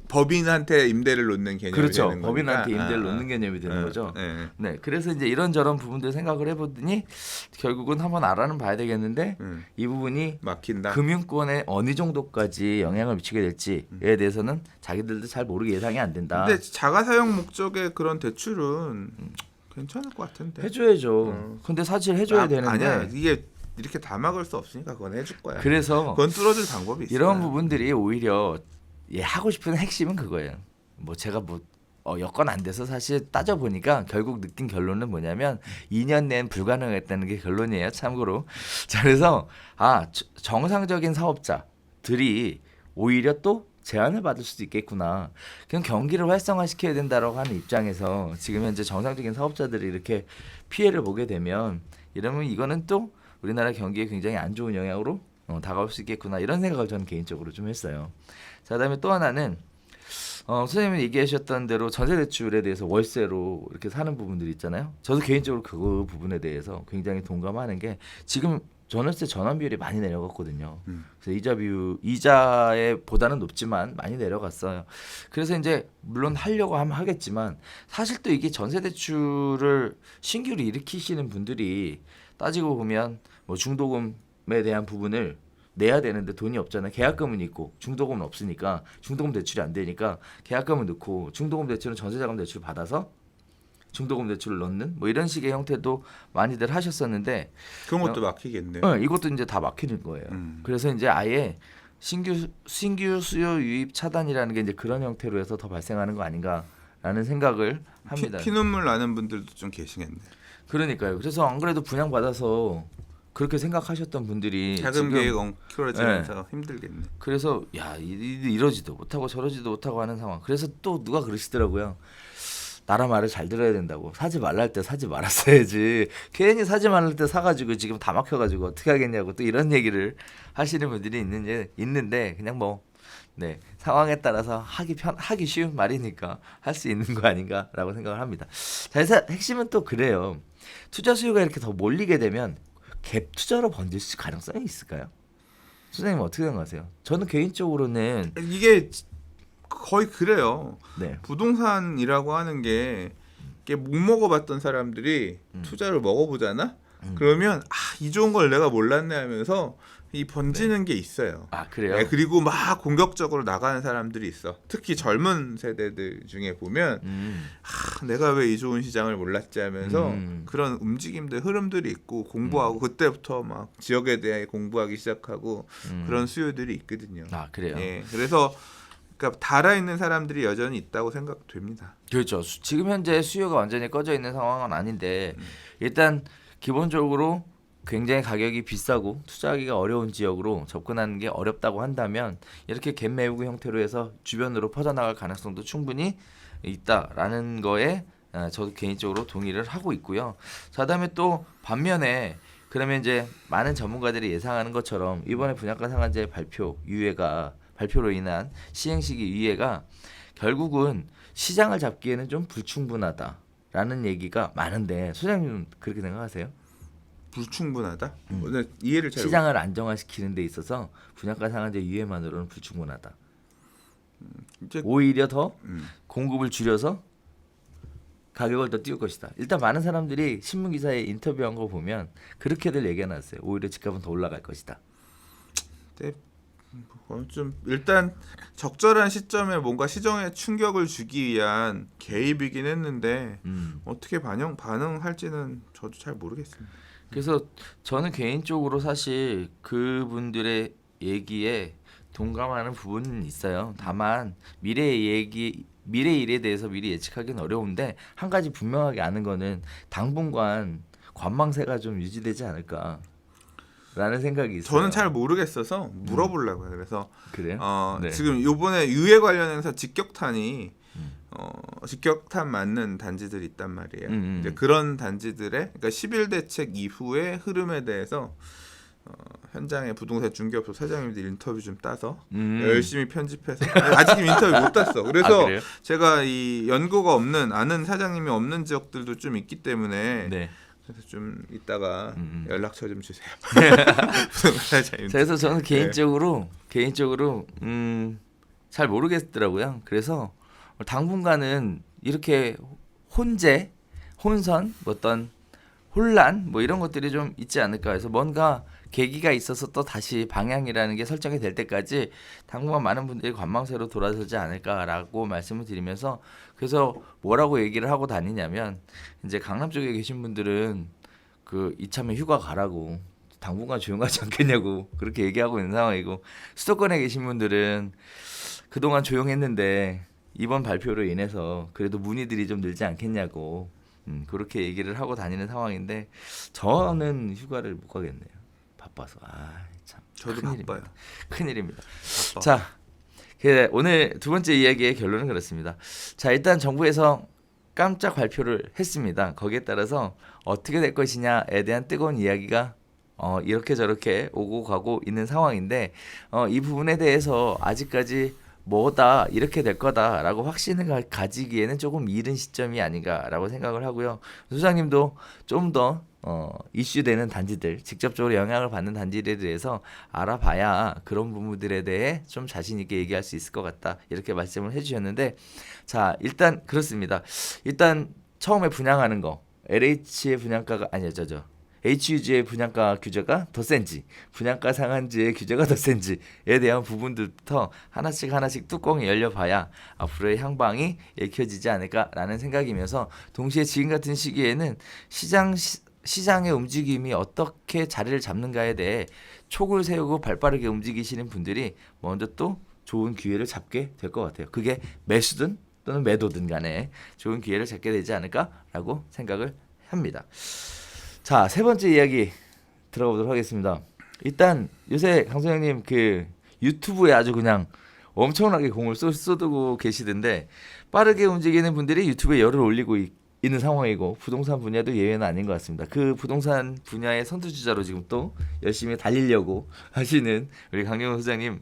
법인한테 임대를 놓는 개념이 그렇죠. 되는 거니까. 법인한테 임대를 놓는 개념이 되는 거죠. 네, 그래서 이제 이런저런 부분들 생각을 해보더니 결국은 한번 알아는 봐야 되겠는데 이 부분이 막힌다. 금융권에 어느 정도까지 영향을 미치게 될지에 대해서는 자기들도 잘 모르게 예상이 안 된다. 근데 자가 사용 목적의 그런 대출은 괜찮을 것 같은데. 해줘야죠. 근데 사실 해줘야 되는데 아니야, 이게 이렇게 다 막을 수 없으니까 그건 해줄 거야. 그래서 그건 뚫어줄 방법이 있어. 이런 부분들이 오히려 하고 싶은 핵심은 그거예요. 뭐 제가 여건 안 돼서 사실 따져 보니까 결국 느낀 결론은 뭐냐면 2년 내엔 불가능했다는 게 결론이에요. 참고로. 자, 그래서 정상적인 사업자들이 오히려 또 제한을 받을 수도 있겠구나. 그냥 경기를 활성화시켜야 된다라고 하는 입장에서 지금 현재 정상적인 사업자들이 이렇게 피해를 보게 되면 이러면 이거는 또 우리나라 경기에 굉장히 안 좋은 영향으로 다가올 수 있겠구나 이런 생각을 저는 개인적으로 좀 했어요. 자, 그다음에 또 하나는 선생님이 얘기하셨던 대로 전세 대출에 대해서 월세로 이렇게 사는 부분들이 있잖아요. 저도 개인적으로 그 부분에 대해서 굉장히 동감하는 게 지금 전월세 전환 비율이 많이 내려갔거든요. 그래서 이자에 보다는 높지만 많이 내려갔어요. 그래서 이제 물론 하려고 하면 하겠지만 사실 또 이게 전세 대출을 신규로 일으키시는 분들이 따지고 보면 뭐 중도금에 대한 부분을 내야 되는데 돈이 없잖아요. 계약금은 있고 중도금은 없으니까 중도금 대출이 안 되니까 계약금을 넣고 중도금 대출은 전세자금 대출 받아서 중도금 대출을 넣는 뭐 이런 식의 형태도 많이들 하셨었는데 그런 것도 막히겠네. 이것도 이제 다 막히는 거예요. 그래서 이제 아예 신규 수요 유입 차단이라는 게 이제 그런 형태로 해서 더 발생하는 거 아닌가라는 생각을 합니다. 피눈물 나는 분들도 좀 계시겠네. 그러니까요. 그래서 안 그래도 분양 받아서 그렇게 생각하셨던 분들이 자금 계획 엉켜지면서 힘들겠네. 그래서 이러지도 못하고 저러지도 못하고 하는 상황. 그래서 또 누가 그러시더라고요. 나라 말을 잘 들어야 된다고. 사지 말라 할 때 사지 말았어야지. 괜히 사지 말라 할 때 사가지고 지금 다 막혀가지고 어떻게 하겠냐고 또 이런 얘기를 하시는 분들이 있는데 그냥 상황에 따라서 하기 쉬운 말이니까 할 수 있는 거 아닌가라고 생각을 합니다. 자, 그래서 핵심은 또 그래요. 투자 수요가 이렇게 더 몰리게 되면 갭 투자로 번질 가능성이 있을까요? 선생님 어떻게 생각하세요? 저는 개인적으로는 이게 거의 그래요. 네. 부동산이라고 하는 게 못 먹어봤던 사람들이 투자를 먹어보잖아. 그러면 이 좋은 걸 내가 몰랐네 하면서 이 번지는 게 있어요. 그래요? 네, 그리고 막 공격적으로 나가는 사람들이 있어. 특히 젊은 세대들 중에 보면 내가 왜 이 좋은 시장을 몰랐지 하면서 그런 움직임들, 흐름들이 있고 공부하고 그때부터 막 지역에 대해 공부하기 시작하고 그런 수요들이 있거든요. 그래요? 예, 그래서 그러니까 달아있는 사람들이 여전히 있다고 생각됩니다. 그렇죠. 지금 현재 수요가 완전히 꺼져 있는 상황은 아닌데 일단 기본적으로 굉장히 가격이 비싸고 투자하기가 어려운 지역으로 접근하는 게 어렵다고 한다면 이렇게 갭 메우기 형태로 해서 주변으로 퍼져나갈 가능성도 충분히 있다라는 거에 저도 개인적으로 동의를 하고 있고요. 자, 그다음에 또 반면에 그러면 이제 많은 전문가들이 예상하는 것처럼 이번에 분양가 상한제 발표로 인한 시행 시기 유예가 결국은 시장을 잡기에는 좀 불충분하다라는 얘기가 많은데 소장님은 그렇게 생각하세요? 불충분하다? 이해를 잘 시장을 안정화시키는 데 있어서 분양가 상한제 유예만으로는 불충분하다. 오히려 더 공급을 줄여서 가격을 더 띄울 것이다. 일단 많은 사람들이 신문 기사에 인터뷰한 거 보면 그렇게들 얘기해놨어요. 오히려 집값은 더 올라갈 것이다. 네. 좀 일단 적절한 시점에 뭔가 시장에 충격을 주기 위한 개입이긴 했는데 어떻게 반응할지는 저도 잘 모르겠습니다. 그래서 저는 개인적으로 사실 그분들의 얘기에 동감하는 부분은 있어요. 다만 미래 일에 대해서 미리 예측하기는 어려운데 한 가지 분명하게 아는 거는 당분간 관망세가 좀 유지되지 않을까. 라는 생각이 있어요. 저는 잘 모르겠어서 물어보려고요. 그래서 그래요? 네. 지금 이번에 유예 관련해서 직격탄이 직격탄 맞는 단지들이 있단 말이에요. 이제 그런 단지들의 그러니까 10일 대책 이후의 흐름에 대해서 현장의 부동산 중개업소 사장님들 인터뷰 좀 따서 열심히 편집해서 아직 인터뷰 못 땄어. 그래서 제가 이 연고가 없는 아는 사장님이 없는 지역들도 좀 있기 때문에 그래서 좀 이따가 연락처 좀 주세요. 그래서 저는 개인적으로 잘 모르겠더라고요. 그래서 당분간은 이렇게 혼선, 어떤 혼란 뭐 이런 것들이 좀 있지 않을까 해서 뭔가 계기가 있어서 또 다시 방향이라는 게 설정이 될 때까지 당분간 많은 분들이 관망세로 돌아서지 않을까라고 말씀을 드리면서 그래서 뭐라고 얘기를 하고 다니냐면 이제 강남 쪽에 계신 분들은 그 이참에 휴가 가라고 당분간 조용하지 않겠냐고 그렇게 얘기하고 있는 상황이고 수도권에 계신 분들은 그동안 조용했는데 이번 발표로 인해서 그래도 문의들이 좀 늘지 않겠냐고 그렇게 얘기를 하고 다니는 상황인데 저는 휴가를 못 가겠네요. 바빠서 참 저도 큰일입니다. 바빠요. 큰일입니다. 바빠. 자, 오늘 두 번째 이야기의 결론은 그렇습니다. 자, 일단 정부에서 깜짝 발표를 했습니다. 거기에 따라서 어떻게 될 것이냐에 대한 뜨거운 이야기가 이렇게 저렇게 오고 가고 있는 상황인데 이 부분에 대해서 아직까지 뭐다 이렇게 될 거다라고 확신을 가지기에는 조금 이른 시점이 아닌가라고 생각을 하고요. 소장님도 좀 더 이슈되는 단지들, 직접적으로 영향을 받는 단지들에 대해서 알아봐야 그런 부분들에 대해 좀 자신 있게 얘기할 수 있을 것 같다 이렇게 말씀을 해주셨는데 자 일단 그렇습니다. 일단 처음에 분양하는 거 LH의 분양가가 아니요 HUG의 분양가 규제가 더 센지 분양가 상한제의 규제가 더 센지에 대한 부분들부터 하나씩 뚜껑이 열려봐야 앞으로의 향방이 읽혀지지 않을까라는 생각이면서 동시에 지금 같은 시기에는 시장의 움직임이 어떻게 자리를 잡는가에 대해 촉을 세우고 발빠르게 움직이시는 분들이 먼저 또 좋은 기회를 잡게 될 것 같아요. 그게 매수든 또는 매도든 간에 좋은 기회를 잡게 되지 않을까라고 생각을 합니다. 자, 세 번째 이야기 들어가 보도록 하겠습니다. 일단 요새 강소영님 그 유튜브에 아주 그냥 엄청나게 공을 쏟고 계시던데 빠르게 움직이는 분들이 유튜브에 열을 올리고 있는 상황이고 부동산 분야도 예외는 아닌 것 같습니다. 그 부동산 분야의 선두주자로 지금 또 열심히 달리려고 하시는 우리 강영훈 소장님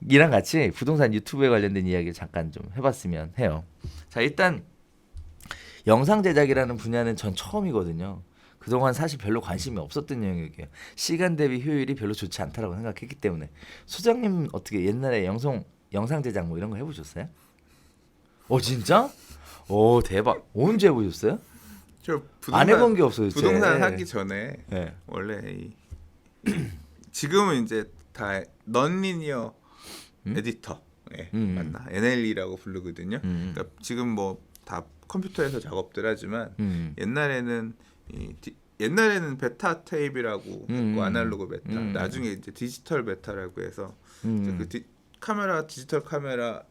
이랑 같이 부동산 유튜브에 관련된 이야기를 잠깐 좀 해봤으면 해요. 자, 일단 영상 제작이라는 분야는 전 처음이거든요. 그동안 사실 별로 관심이 없었던 영역이에요. 시간 대비 효율이 별로 좋지 않다라고 생각했기 때문에. 소장님 어떻게 옛날에 영상 제작 뭐 이런 거 해보셨어요? 진짜? 대박. 언제 해보셨어요? 저 안 해본 게 없어요. 부동산 하기 전에 네. 원래 지금은 이제 다 넌리니어 에디터 맞나? NLE라고 부르거든요. 그러니까 지금 뭐 다 컴퓨터에서 작업들 하지만 옛날에는 베타 테이프라고 아날로그 베타 나중에 이제 디지털 베타라고 해서 이제 그 디지털 카메라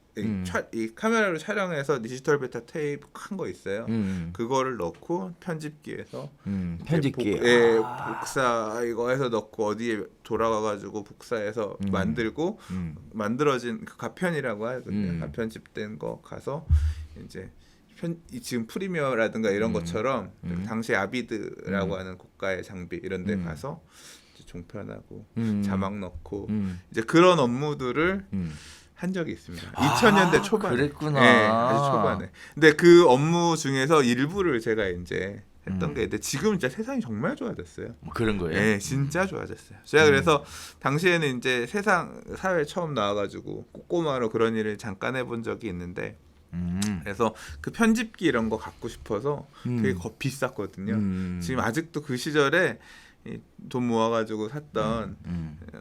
이 카메라로 촬영해서 디지털 베타 테이프 큰 거 있어요. 그거를 넣고 편집기에서 편집기 복사 이거 해서 넣고 어디에 돌아가가지고 복사해서 만들고 만들어진 그 가편이라고 하거든요. 가편집된 거 가서 이제 지금 프리미어라든가 이런 것처럼 당시 아비드라고 하는 고가의 장비 이런 데 가서 이제 종편하고 자막 넣고 이제 그런 업무들을 한 적이 있습니다. 2000년대 초반에. 그랬구나. 네, 아주 초반에. 근데 그 업무 중에서 일부를 제가 이제 했던 게 있는데 지금 진짜 세상이 정말 좋아졌어요. 그런 거예요? 네, 진짜 좋아졌어요. 제가 그래서 당시에는 이제 사회에 처음 나와가지고 꼬꼬마로 그런 일을 잠깐 해본 적이 있는데 그래서 그 편집기 이런 거 갖고 싶어서 되게 비쌌거든요. 지금 아직도 그 시절에 돈 모아가지고 샀던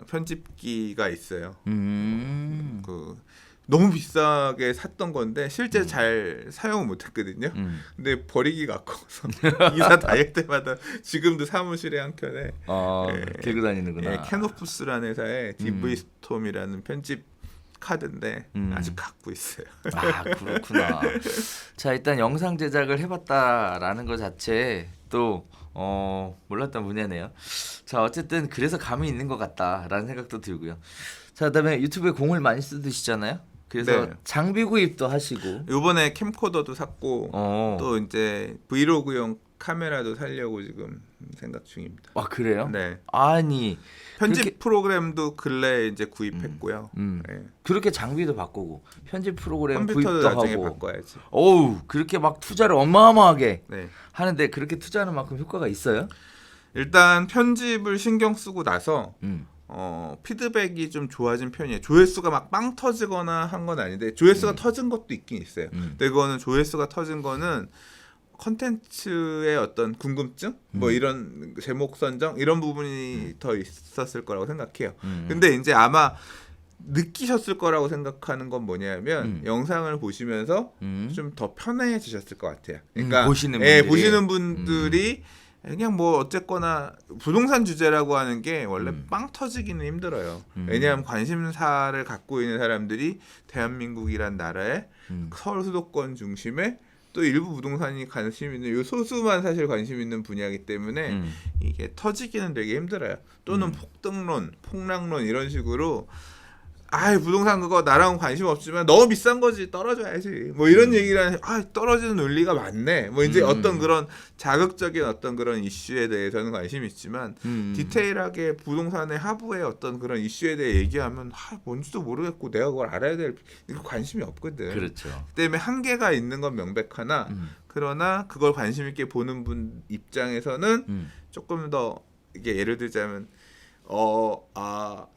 편집기가 있어요. 그 너무 비싸게 샀던 건데 실제 잘 사용을 못했거든요. 근데 버리기가 아까워서 이사 다닐 때마다 지금도 사무실에 한 켠에 들고 다니는구나. 캐노푸스라는 회사의 DV 스톰이라는 편집 카드인데 아직 갖고 있어요. 그렇구나. 자, 일단 영상 제작을 해봤다라는 것 자체 또 몰랐던 분야네요. 자, 어쨌든 그래서 감이 있는 것 같다라는 생각도 들고요. 자, 그다음에 유튜브에 공을 많이 쓰시잖아요. 그래서 네. 장비 구입도 하시고 이번에 캠코더도 샀고 또 이제 브이로그용 카메라도 살려고 지금 생각 중입니다. 아 그래요? 네. 아니 편집 그렇게- 프로그램도 근래 이제 구입했고요. 네. 그렇게 장비도 바꾸고 편집 프로그램 컴퓨터도 구입도 나중에 하고 바꿔야지. 어우 그렇게 막 투자를 어마어마하게 네. 하는데 그렇게 투자하는 만큼 효과가 있어요? 일단 편집을 신경 쓰고 나서 피드백이 좀 좋아진 편이에요. 조회수가 막 빵 터지거나 한 건 아닌데 조회수가 터진 것도 있긴 있어요. 근데 그거는 조회수가 터진 거는 컨텐츠의 어떤 궁금증, 뭐 이런 제목 선정 이런 부분이 더 있었을 거라고 생각해요. 근데 이제 아마 느끼셨을 거라고 생각하는 건 뭐냐면 영상을 보시면서 좀 더 편해지셨을 것 같아요. 그러니까 보시는 예, 분들이. 보시는 분들이 그냥 뭐 어쨌거나 부동산 주제라고 하는 게 원래 빵 터지기는 힘들어요. 왜냐하면 관심사를 갖고 있는 사람들이 대한민국이란 나라의 서울 수도권 중심에 또 일부 부동산이 관심 있는 요 소수만 사실 관심 있는 분야이기 때문에 이게 터지기는 되게 힘들어요. 또는 폭등론, 폭락론 이런 식으로 부동산 그거 나랑 관심 없지만 너무 비싼 거지 떨어져야지 뭐 이런 얘기를 하는 떨어지는 논리가 맞네 뭐 이제 어떤 그런 자극적인 어떤 그런 이슈에 대해서는 관심이 있지만 디테일하게 부동산의 하부의 어떤 그런 이슈에 대해 얘기하면 뭔지도 모르겠고 내가 그걸 알아야 될 이거 관심이 없거든. 그렇죠. 때문에 한계가 있는 건 명백하나 그러나 그걸 관심 있게 보는 분 입장에서는 조금 더 이게 예를 들자면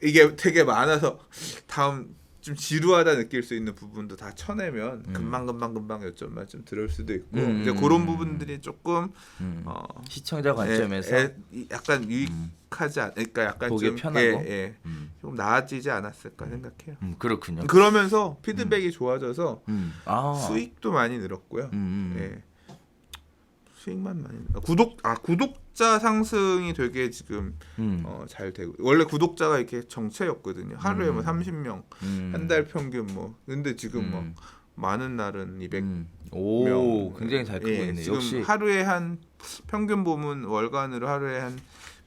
이게 되게 많아서 다음 좀 지루하다 느낄 수 있는 부분도 다 쳐내면 금방 요점만 좀 들을 수도 있고 이제 그런 부분들이 조금 시청자 관점에서 약간 유익하지 그러니까 약간 보기 좀 편하고 좀 나아지지 않았을까 생각해요. 그렇군요. 그러면서 피드백이 좋아져서 수익도 많이 늘었고요. 예. 수익만 많이 구독자 상승이 되게 지금 잘 되고 원래 구독자가 이렇게 정체였거든요. 하루에 뭐 30명 한 달 평균 뭐 근데 지금 뭐 많은 날은 200명 오 굉장히 잘 크고 있네요. 지금 역시 하루에 한 평균 보면 월간으로 하루에 한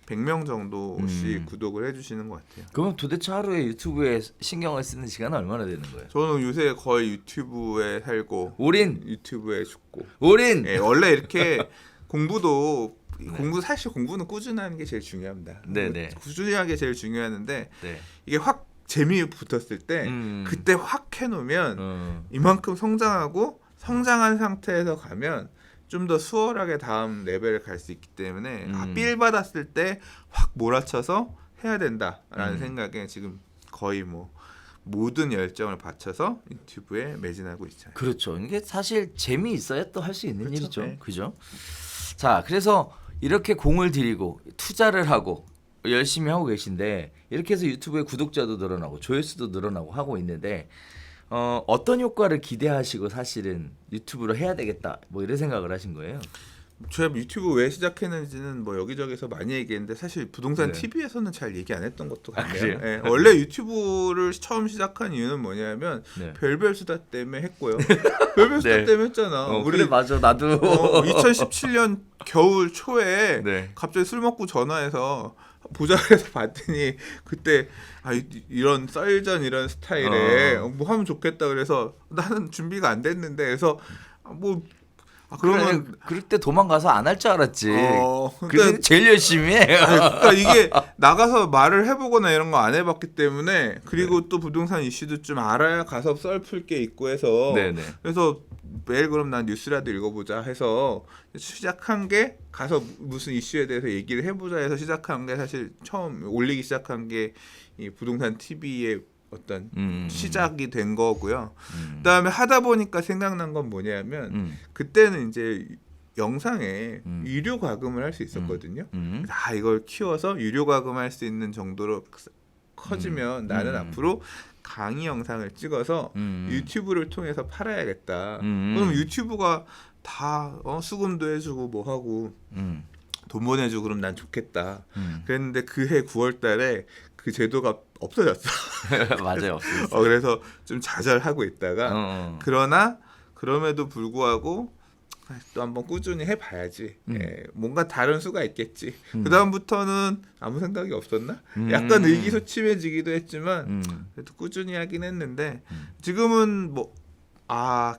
100명 정도씩 구독을 해주시는 것 같아요. 그럼 도대체 하루에 유튜브에 신경을 쓰는 시간은 얼마나 되는 거예요? 저는 요새 거의 유튜브에 살고 올인 유튜브에 죽고 올인 예, 원래 이렇게 공부도 사실 공부는 꾸준한 게 제일 중요합니다. 네네. 꾸준하게 제일 중요하는데 네. 이게 확 재미 붙었을 때 그때 확 해놓으면 이만큼 성장한 상태에서 가면 좀 더 수월하게 다음 레벨을 갈 수 있기 때문에 삘 받았을 때 확 몰아쳐서 해야 된다라는 생각에 지금 거의 뭐 모든 열정을 바쳐서 유튜브에 매진하고 있잖아요. 그렇죠. 이게 사실 재미 있어야 또 할 수 있는 그렇죠. 일이죠. 네. 그죠? 자, 그래서 이렇게 공을 들이고 투자를 하고 열심히 하고 계신데 이렇게 해서 유튜브에 구독자도 늘어나고 조회수도 늘어나고 하고 있는데 어떤 효과를 기대하시고 사실은 유튜브로 해야 되겠다 뭐 이런 생각을 하신 거예요? 제가 유튜브 왜 시작했는지는 뭐 여기저기서 많이 얘기했는데 사실 부동산 네. TV에서는 잘 얘기 안 했던 것도 같네요. 그래요? 예, 원래 유튜브를 처음 시작한 이유는 뭐냐면 네. 별별 수다 때문에 했고요. 별별 수다 네. 때문에 했잖아. 그래 맞아 나도 2017년 겨울 초에 네. 갑자기 술 먹고 전화해서 보자에서 봤더니 그때 이런 썰전 이런 스타일에 뭐 하면 좋겠다 그래서 나는 준비가 안 됐는데 그래서 그러면 그럴 때 도망가서 안 할 줄 알았지. 그러니까 그래서 제일 열심히 해. 그러니까 이게 나가서 말을 해보거나 이런 거 안 해봤기 때문에 그리고 또 부동산 이슈도 좀 알아야 가서 썰 풀 게 있고 해서 네네. 그래서 매일 그럼 난 뉴스라도 읽어보자 해서 시작한 게 가서 무슨 이슈에 대해서 얘기를 해보자 해서 시작한 게 사실 처음 올리기 시작한 게 이 부동산 TV의 어떤 시작이 된 거고요. 그다음에 하다 보니까 생각난 건 뭐냐면 그때는 이제 영상에 유료 과금을 할 수 있었거든요. 이걸 키워서 유료 과금할 수 있는 정도로 커지면 나는 앞으로 강의 영상을 찍어서 유튜브를 통해서 팔아야겠다. 그럼 유튜브가 다 수금도 해주고 뭐 하고 돈 보내주고 그럼 난 좋겠다. 그랬는데 그해 9월달에 그 제도가 없어졌어. 맞아요. 그래서 좀 좌절하고 있다가 그러나 그럼에도 불구하고 또 한번 꾸준히 해봐야지. 뭔가 다른 수가 있겠지. 그 다음부터는 아무 생각이 없었나? 약간 의기소침해지기도 했지만 그래도 꾸준히 하긴 했는데 지금은 뭐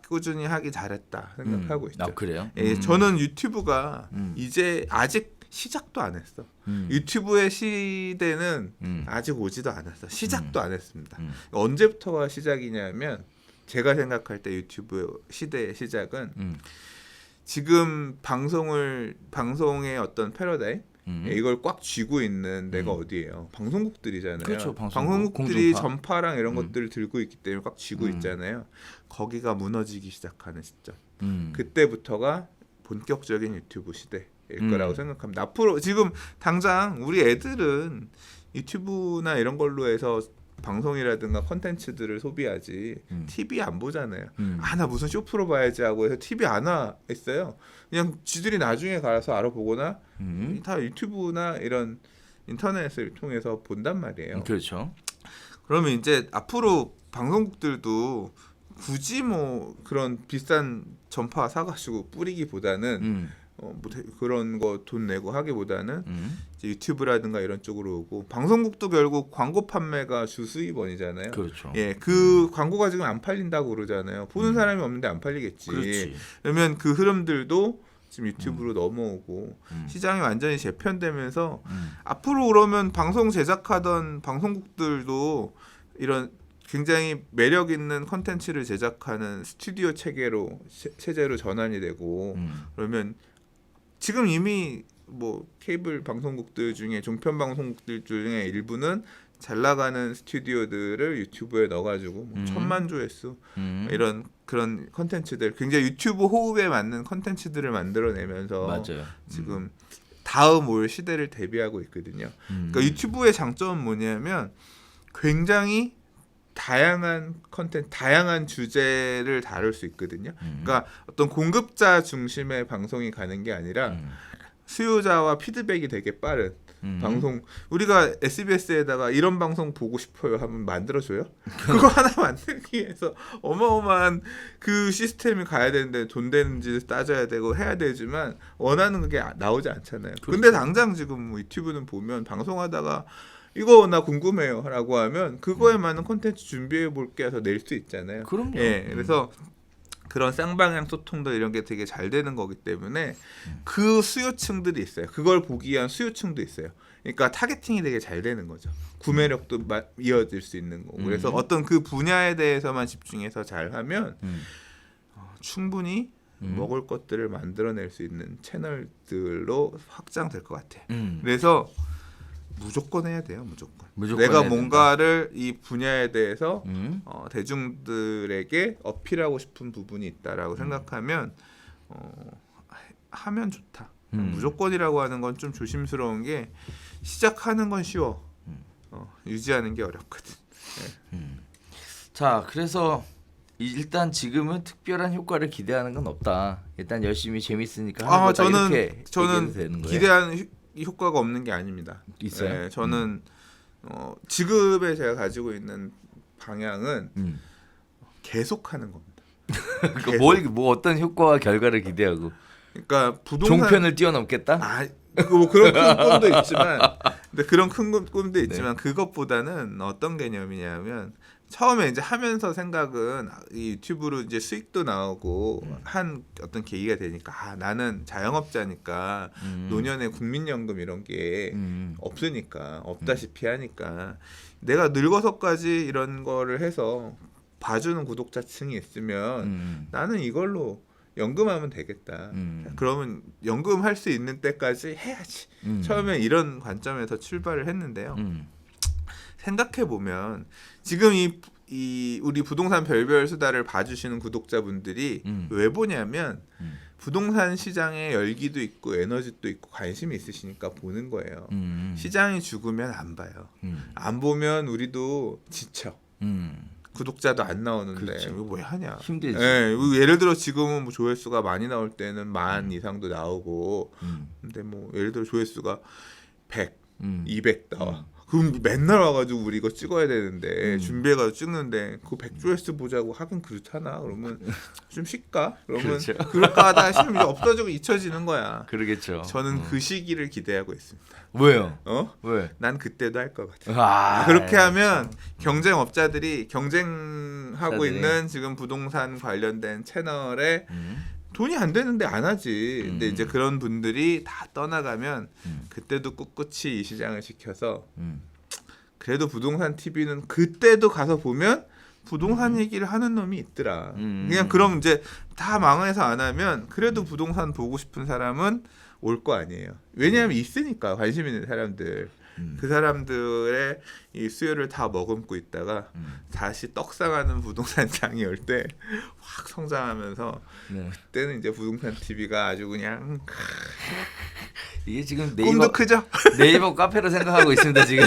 꾸준히 하기 잘했다 생각하고 있죠. 그래요? 예, 저는 유튜브가 이제 아직 시작도 안 했어. 유튜브의 시대는 아직 오지도 않았어. 시작도 안 했습니다. 언제부터가 시작이냐면 제가 생각할 때 유튜브 시대의 시작은 지금 방송의 어떤 패러다임 이걸 꽉 쥐고 있는 데가 어디예요? 방송국들이잖아요. 그렇죠, 방송국들이 공중파. 전파랑 이런 것들을 들고 있기 때문에 꽉 쥐고 있잖아요. 거기가 무너지기 시작하는 시점. 그때부터가 본격적인 유튜브 시대일 거라고 생각합니다. 앞으로 지금 당장 우리 애들은 유튜브나 이런 걸로 해서 방송이라든가 컨텐츠들을 소비하지 TV 안 보잖아요. 나 무슨 쇼프로 봐야지 하고 해서 TV 안 와 있어요. 그냥 지들이 나중에 가서 알아보거나 다 유튜브나 이런 인터넷을 통해서 본단 말이에요. 그렇죠. 그러면 이제 앞으로 방송국들도 굳이 뭐 그런 비싼 전파 사가지고 뿌리기보다는 뭐 그런 거 돈 내고 하기보다는 이제 유튜브라든가 이런 쪽으로 오고 방송국도 결국 광고 판매가 주 수입원이잖아요. 그렇죠. 예, 그 광고가 지금 안 팔린다고 그러잖아요. 보는 사람이 없는데 안 팔리겠지. 그렇지. 그러면 그 흐름들도 지금 유튜브로 넘어오고 시장이 완전히 재편되면서 앞으로 그러면 방송 제작하던 방송국들도 이런 굉장히 매력 있는 컨텐츠를 제작하는 스튜디오 체제로 전환이 되고 그러면 지금 이미 뭐 케이블 방송국들 중에 종편 방송국들 중에 일부는 잘 나가는 스튜디오들을 유튜브에 넣어가지고 뭐 1000만 조회수 이런 그런 컨텐츠들 굉장히 유튜브 호흡에 맞는 컨텐츠들을 만들어내면서 맞아요. 지금 다음 올 시대를 대비하고 있거든요. 그러니까 유튜브의 장점은 뭐냐면 굉장히 다양한 컨텐츠, 다양한 주제를 다룰 수 있거든요. 그러니까 어떤 공급자 중심의 방송이 가는 게 아니라 수요자와 피드백이 되게 빠른 방송. 우리가 SBS에다가 이런 방송 보고 싶어요 하면 만들어줘요? 그거 하나 만들기 위해서 어마어마한 그 시스템이 가야 되는데 돈 되는지 따져야 되고 해야 되지만 원하는 게 나오지 않잖아요. 근데 당장 지금 뭐 유튜브는 보면 방송하다가 이거 나 궁금해요 라고 하면 그거에 맞는 콘텐츠 준비해 볼게 해서 낼 수 있잖아요. 그럼요. 예, 그래서 그런 쌍방향 소통도 이런 게 되게 잘 되는 거기 때문에 그 수요층들이 있어요. 그걸 보기 위한 수요층도 있어요. 그러니까 타겟팅이 되게 잘 되는 거죠. 구매력도 이어질 수 있는 거고. 그래서 어떤 그 분야에 대해서만 집중해서 잘하면 충분히 먹을 것들을 만들어낼 수 있는 채널들로 확장될 것 같아요. 그래서 무조건 해야 돼요. 무조건 내가 해야 뭔가를 이 분야에 대해서 대중들에게 어필하고 싶은 부분이 있다라고 생각하면 하면 좋다. 무조건이라고 하는 건 좀 조심스러운 게 시작하는 건 쉬워. 유지하는 게 어렵거든. 자, 그래서 일단 지금은 특별한 효과를 기대하는 건 없다. 일단 열심히 재밌으니까 하는 거다. 이렇게 얘기해도 되는 거예요? 기대하는 효과가 없는 게 아닙니다. 있어요? 네, 저는 지급에 제가 가지고 있는 방향은 계속하는 겁니다. 뭐 어떤 효과와 결과를 기대하고? 그러니까 부동산 종편을 뛰어넘겠다? 뭐 그런 큰 꿈도 있지만, 근데 그런 큰 꿈도 있지만 그것보다는 어떤 개념이냐면 처음에 이제 하면서 생각은 이 유튜브로 이제 수익도 나오고 한 어떤 계기가 되니까 나는 자영업자니까 노년에 국민연금 이런 게 없으니까 없다시피 하니까 내가 늙어서까지 이런 거를 해서 봐주는 구독자층이 있으면 나는 이걸로 연금하면 되겠다. 그러면 연금할 수 있는 때까지 해야지. 처음에 이런 관점에서 출발을 했는데요. 생각해 보면 지금 이 우리 부동산 별별 수다를 봐주시는 구독자분들이 왜 보냐면 부동산 시장에 열기도 있고 에너지도 있고 관심이 있으시니까 보는 거예요. 시장이 죽으면 안 봐요. 안 보면 우리도 지쳐. 구독자도 안 나오는데 그렇죠. 이거 왜 하냐? 힘들지. 예, 예를 들어 지금은 뭐 조회수가 많이 나올 때는 10,000 이상도 나오고, 근데 뭐 예를 들어 조회수가 100, 200 나와. 그럼 맨날 와가지고 우리 이거 찍어야 되는데 준비해가지고 찍는데 그 100조회수 보자고 하긴 그렇잖아. 그러면 좀 쉴까? 그러면 그렇죠. 그럴까 하다가 시험 이제 없어지고 잊혀지는 거야. 그러겠죠. 저는 그 시기를 기대하고 있습니다. 왜요? 어? 왜? 난 그때도 할 것 같아. 아, 그렇게 하면 경쟁업자들이 경쟁하고 업자들이. 있는 지금 부동산 관련된 채널에 돈이 안 되는데 안 하지. 근데 이제 그런 분들이 다 떠나가면 그때도 꿋꿋이 이 시장을 지켜서 그래도 부동산 TV는 그때도 가서 보면 부동산 얘기를 하는 놈이 있더라. 그냥 그럼 이제 다 망해서 안 하면 그래도 부동산 보고 싶은 사람은 올 거 아니에요. 왜냐하면 있으니까 관심 있는 사람들. 그 사람들의 이 수요를 다 머금고 있다가 다시 떡상하는 부동산 장이 올 때 확 성장하면서 네. 그때는 이제 부동산 TV가 아주 그냥 이게 지금 꿈도 크죠? 네이버 카페로 생각하고 있습니다 지금.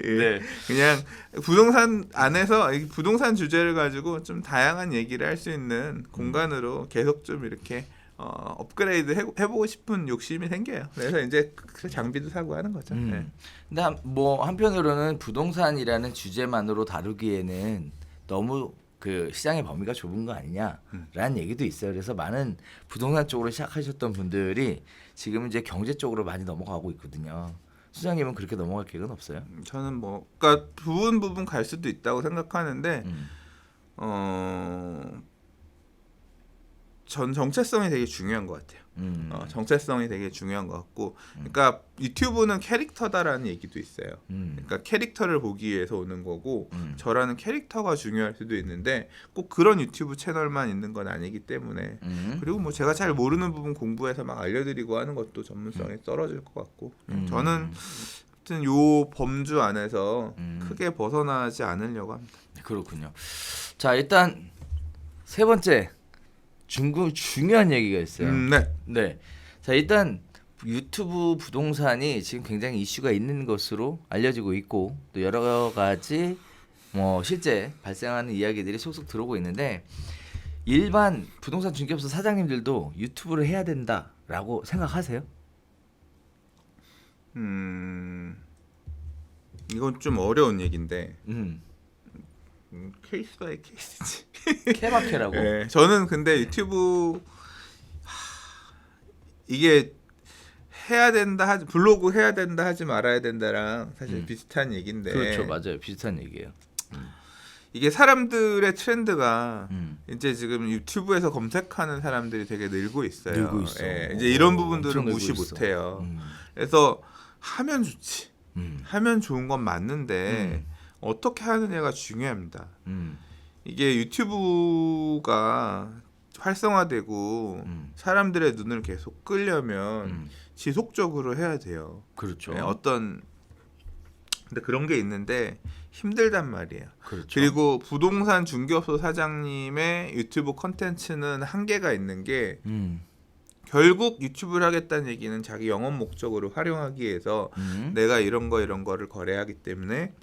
네. 그냥 부동산 안에서 이 부동산 주제를 가지고 좀 다양한 얘기를 할 수 있는 공간으로 계속 좀 이렇게 업그레이드 해보고 싶은 욕심이 생겨요. 그래서 이제 그 장비도 사고 하는 거죠. 네. 근데 뭐 한편으로는 부동산이라는 주제만으로 다루기에는 너무 그 시장의 범위가 좁은 거 아니냐라는 얘기도 있어요. 그래서 많은 부동산 쪽으로 시작하셨던 분들이 지금 이제 경제 쪽으로 많이 넘어가고 있거든요. 수장님은 그렇게 넘어갈 계획은 없어요? 저는 뭐 그러니까 부분 갈 수도 있다고 생각하는데 전 정체성이 되게 중요한 것 같아요. 정체성이 되게 중요한 것 같고, 그러니까 유튜브는 캐릭터다라는 얘기도 있어요. 그러니까 캐릭터를 보기 위해서 오는 거고, 저라는 캐릭터가 중요할 수도 있는데 꼭 그런 유튜브 채널만 있는 건 아니기 때문에 그리고 뭐 제가 잘 모르는 부분 공부해서 막 알려드리고 하는 것도 전문성이 떨어질 것 같고, 저는 하여튼 요 범주 안에서 크게 벗어나지 않으려고 합니다. 그렇군요. 자, 일단 세 번째 중요한 얘기가 있어요. 네. 네. 자, 일단 유튜브 부동산이 지금 굉장히 이슈가 있는 것으로 알려지고 있고 또 여러 가지 뭐 실제 발생하는 이야기들이 속속 들어오고 있는데 일반 부동산 중개업소 사장님들도 유튜브를 해야 된다라고 생각하세요? 이건 좀 어려운 얘기인데 케이스 바이 케이스지. 케바케라고. 네, 저는 근데 유튜브 이게 해야 된다 블로그 해야 된다 하지 말아야 된다랑 사실 비슷한 얘기인데. 그렇죠, 맞아요, 비슷한 얘기예요. 이게 사람들의 트렌드가 이제 지금 유튜브에서 검색하는 사람들이 되게 늘고 있어요. 늘고 있어. 예, 이제 이런 부분들은 무시 못해요. 그래서 하면 좋지. 하면 좋은 건 맞는데 어떻게 하느냐가 중요합니다. 이게 유튜브가 활성화되고 사람들의 눈을 계속 끌려면 지속적으로 해야 돼요. 그렇죠. 네, 근데 그런 게 있는데 힘들단 말이에요. 그렇죠. 그리고 부동산 중개업소 사장님의 유튜브 컨텐츠는 한계가 있는 게 결국 유튜브를 하겠다는 얘기는 자기 영업 목적으로 활용하기 위해서 내가 이런 거를 거래하기 때문에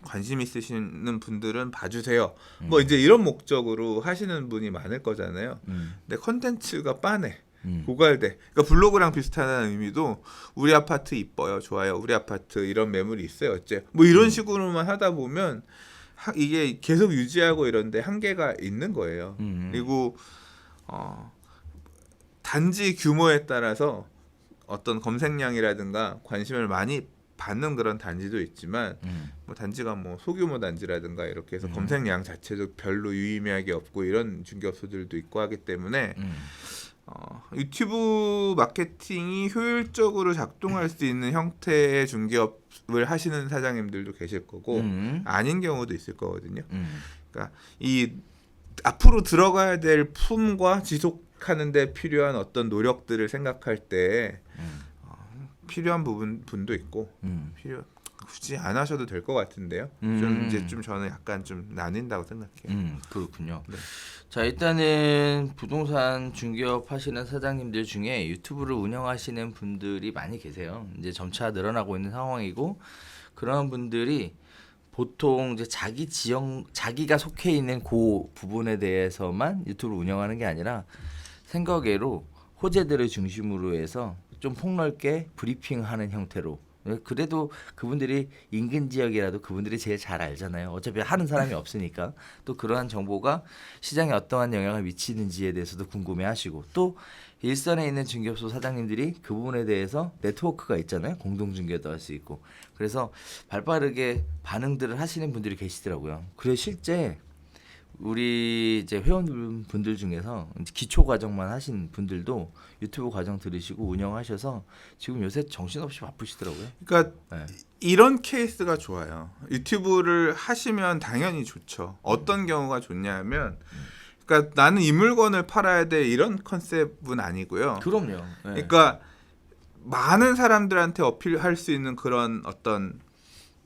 관심 있으시는 분들은 봐주세요. 뭐 이제 이런 목적으로 하시는 분이 많을 거잖아요. 근데 컨텐츠가 빠네. 고갈돼. 그러니까 블로그랑 비슷하다는 의미도 우리 아파트 이뻐요, 좋아요, 우리 아파트 이런 매물이 있어요, 어째 뭐 이런 식으로만 하다 보면 이게 계속 유지하고 이런데 한계가 있는 거예요. 그리고 단지 규모에 따라서 어떤 검색량이라든가 관심을 많이 받는 그런 단지도 있지만 뭐 단지가 뭐 소규모 단지라든가 이렇게 해서 검색량 자체도 별로 유의미하게 없고 이런 중개업소들도 있고 하기 때문에 유튜브 마케팅이 효율적으로 작동할 수 있는 형태의 중개업을 하시는 사장님들도 계실 거고 아닌 경우도 있을 거거든요. 그러니까 이 앞으로 들어가야 될 품과 지속하는 데 필요한 어떤 노력들을 생각할 때 필요한 분도 있고 굳이 안 하셔도 될 것 같은데요. 좀 저는 약간 좀 나뉜다고 생각해요. 그렇군요. 네. 자, 일단은 부동산 중개업 하시는 사장님들 중에 유튜브를 운영하시는 분들이 많이 계세요. 이제 점차 늘어나고 있는 상황이고 그런 분들이 보통 이제 자기가 속해 있는 그 부분에 대해서만 유튜브를 운영하는 게 아니라 생각외로 호재들을 중심으로 해서 좀 폭넓게 브리핑하는 형태로. 그래도 그분들이 인근 지역이라도 그분들이 제일 잘 알잖아요. 어차피 하는 사람이 없으니까. 또 그러한 정보가 시장에 어떠한 영향을 미치는지에 대해서도 궁금해하시고, 또 일선에 있는 중개업소 사장님들이 그 부분에 대해서 네트워크가 있잖아요. 공동 중개도 할 수 있고. 그래서 발빠르게 반응들을 하시는 분들이 계시더라고요. 그래서 실제 우리 이제 회원분들 중에서 기초 과정만 하신 분들도 유튜브 과정 들으시고 운영하셔서 지금 요새 정신없이 바쁘시더라고요. 그러니까 네. 이런 케이스가 좋아요. 유튜브를 하시면 당연히 좋죠. 어떤 경우가 좋냐면, 그러니까 나는 이 물건을 팔아야 돼 이런 컨셉은 아니고요. 그럼요. 네. 그러니까 많은 사람들한테 어필할 수 있는 그런 어떤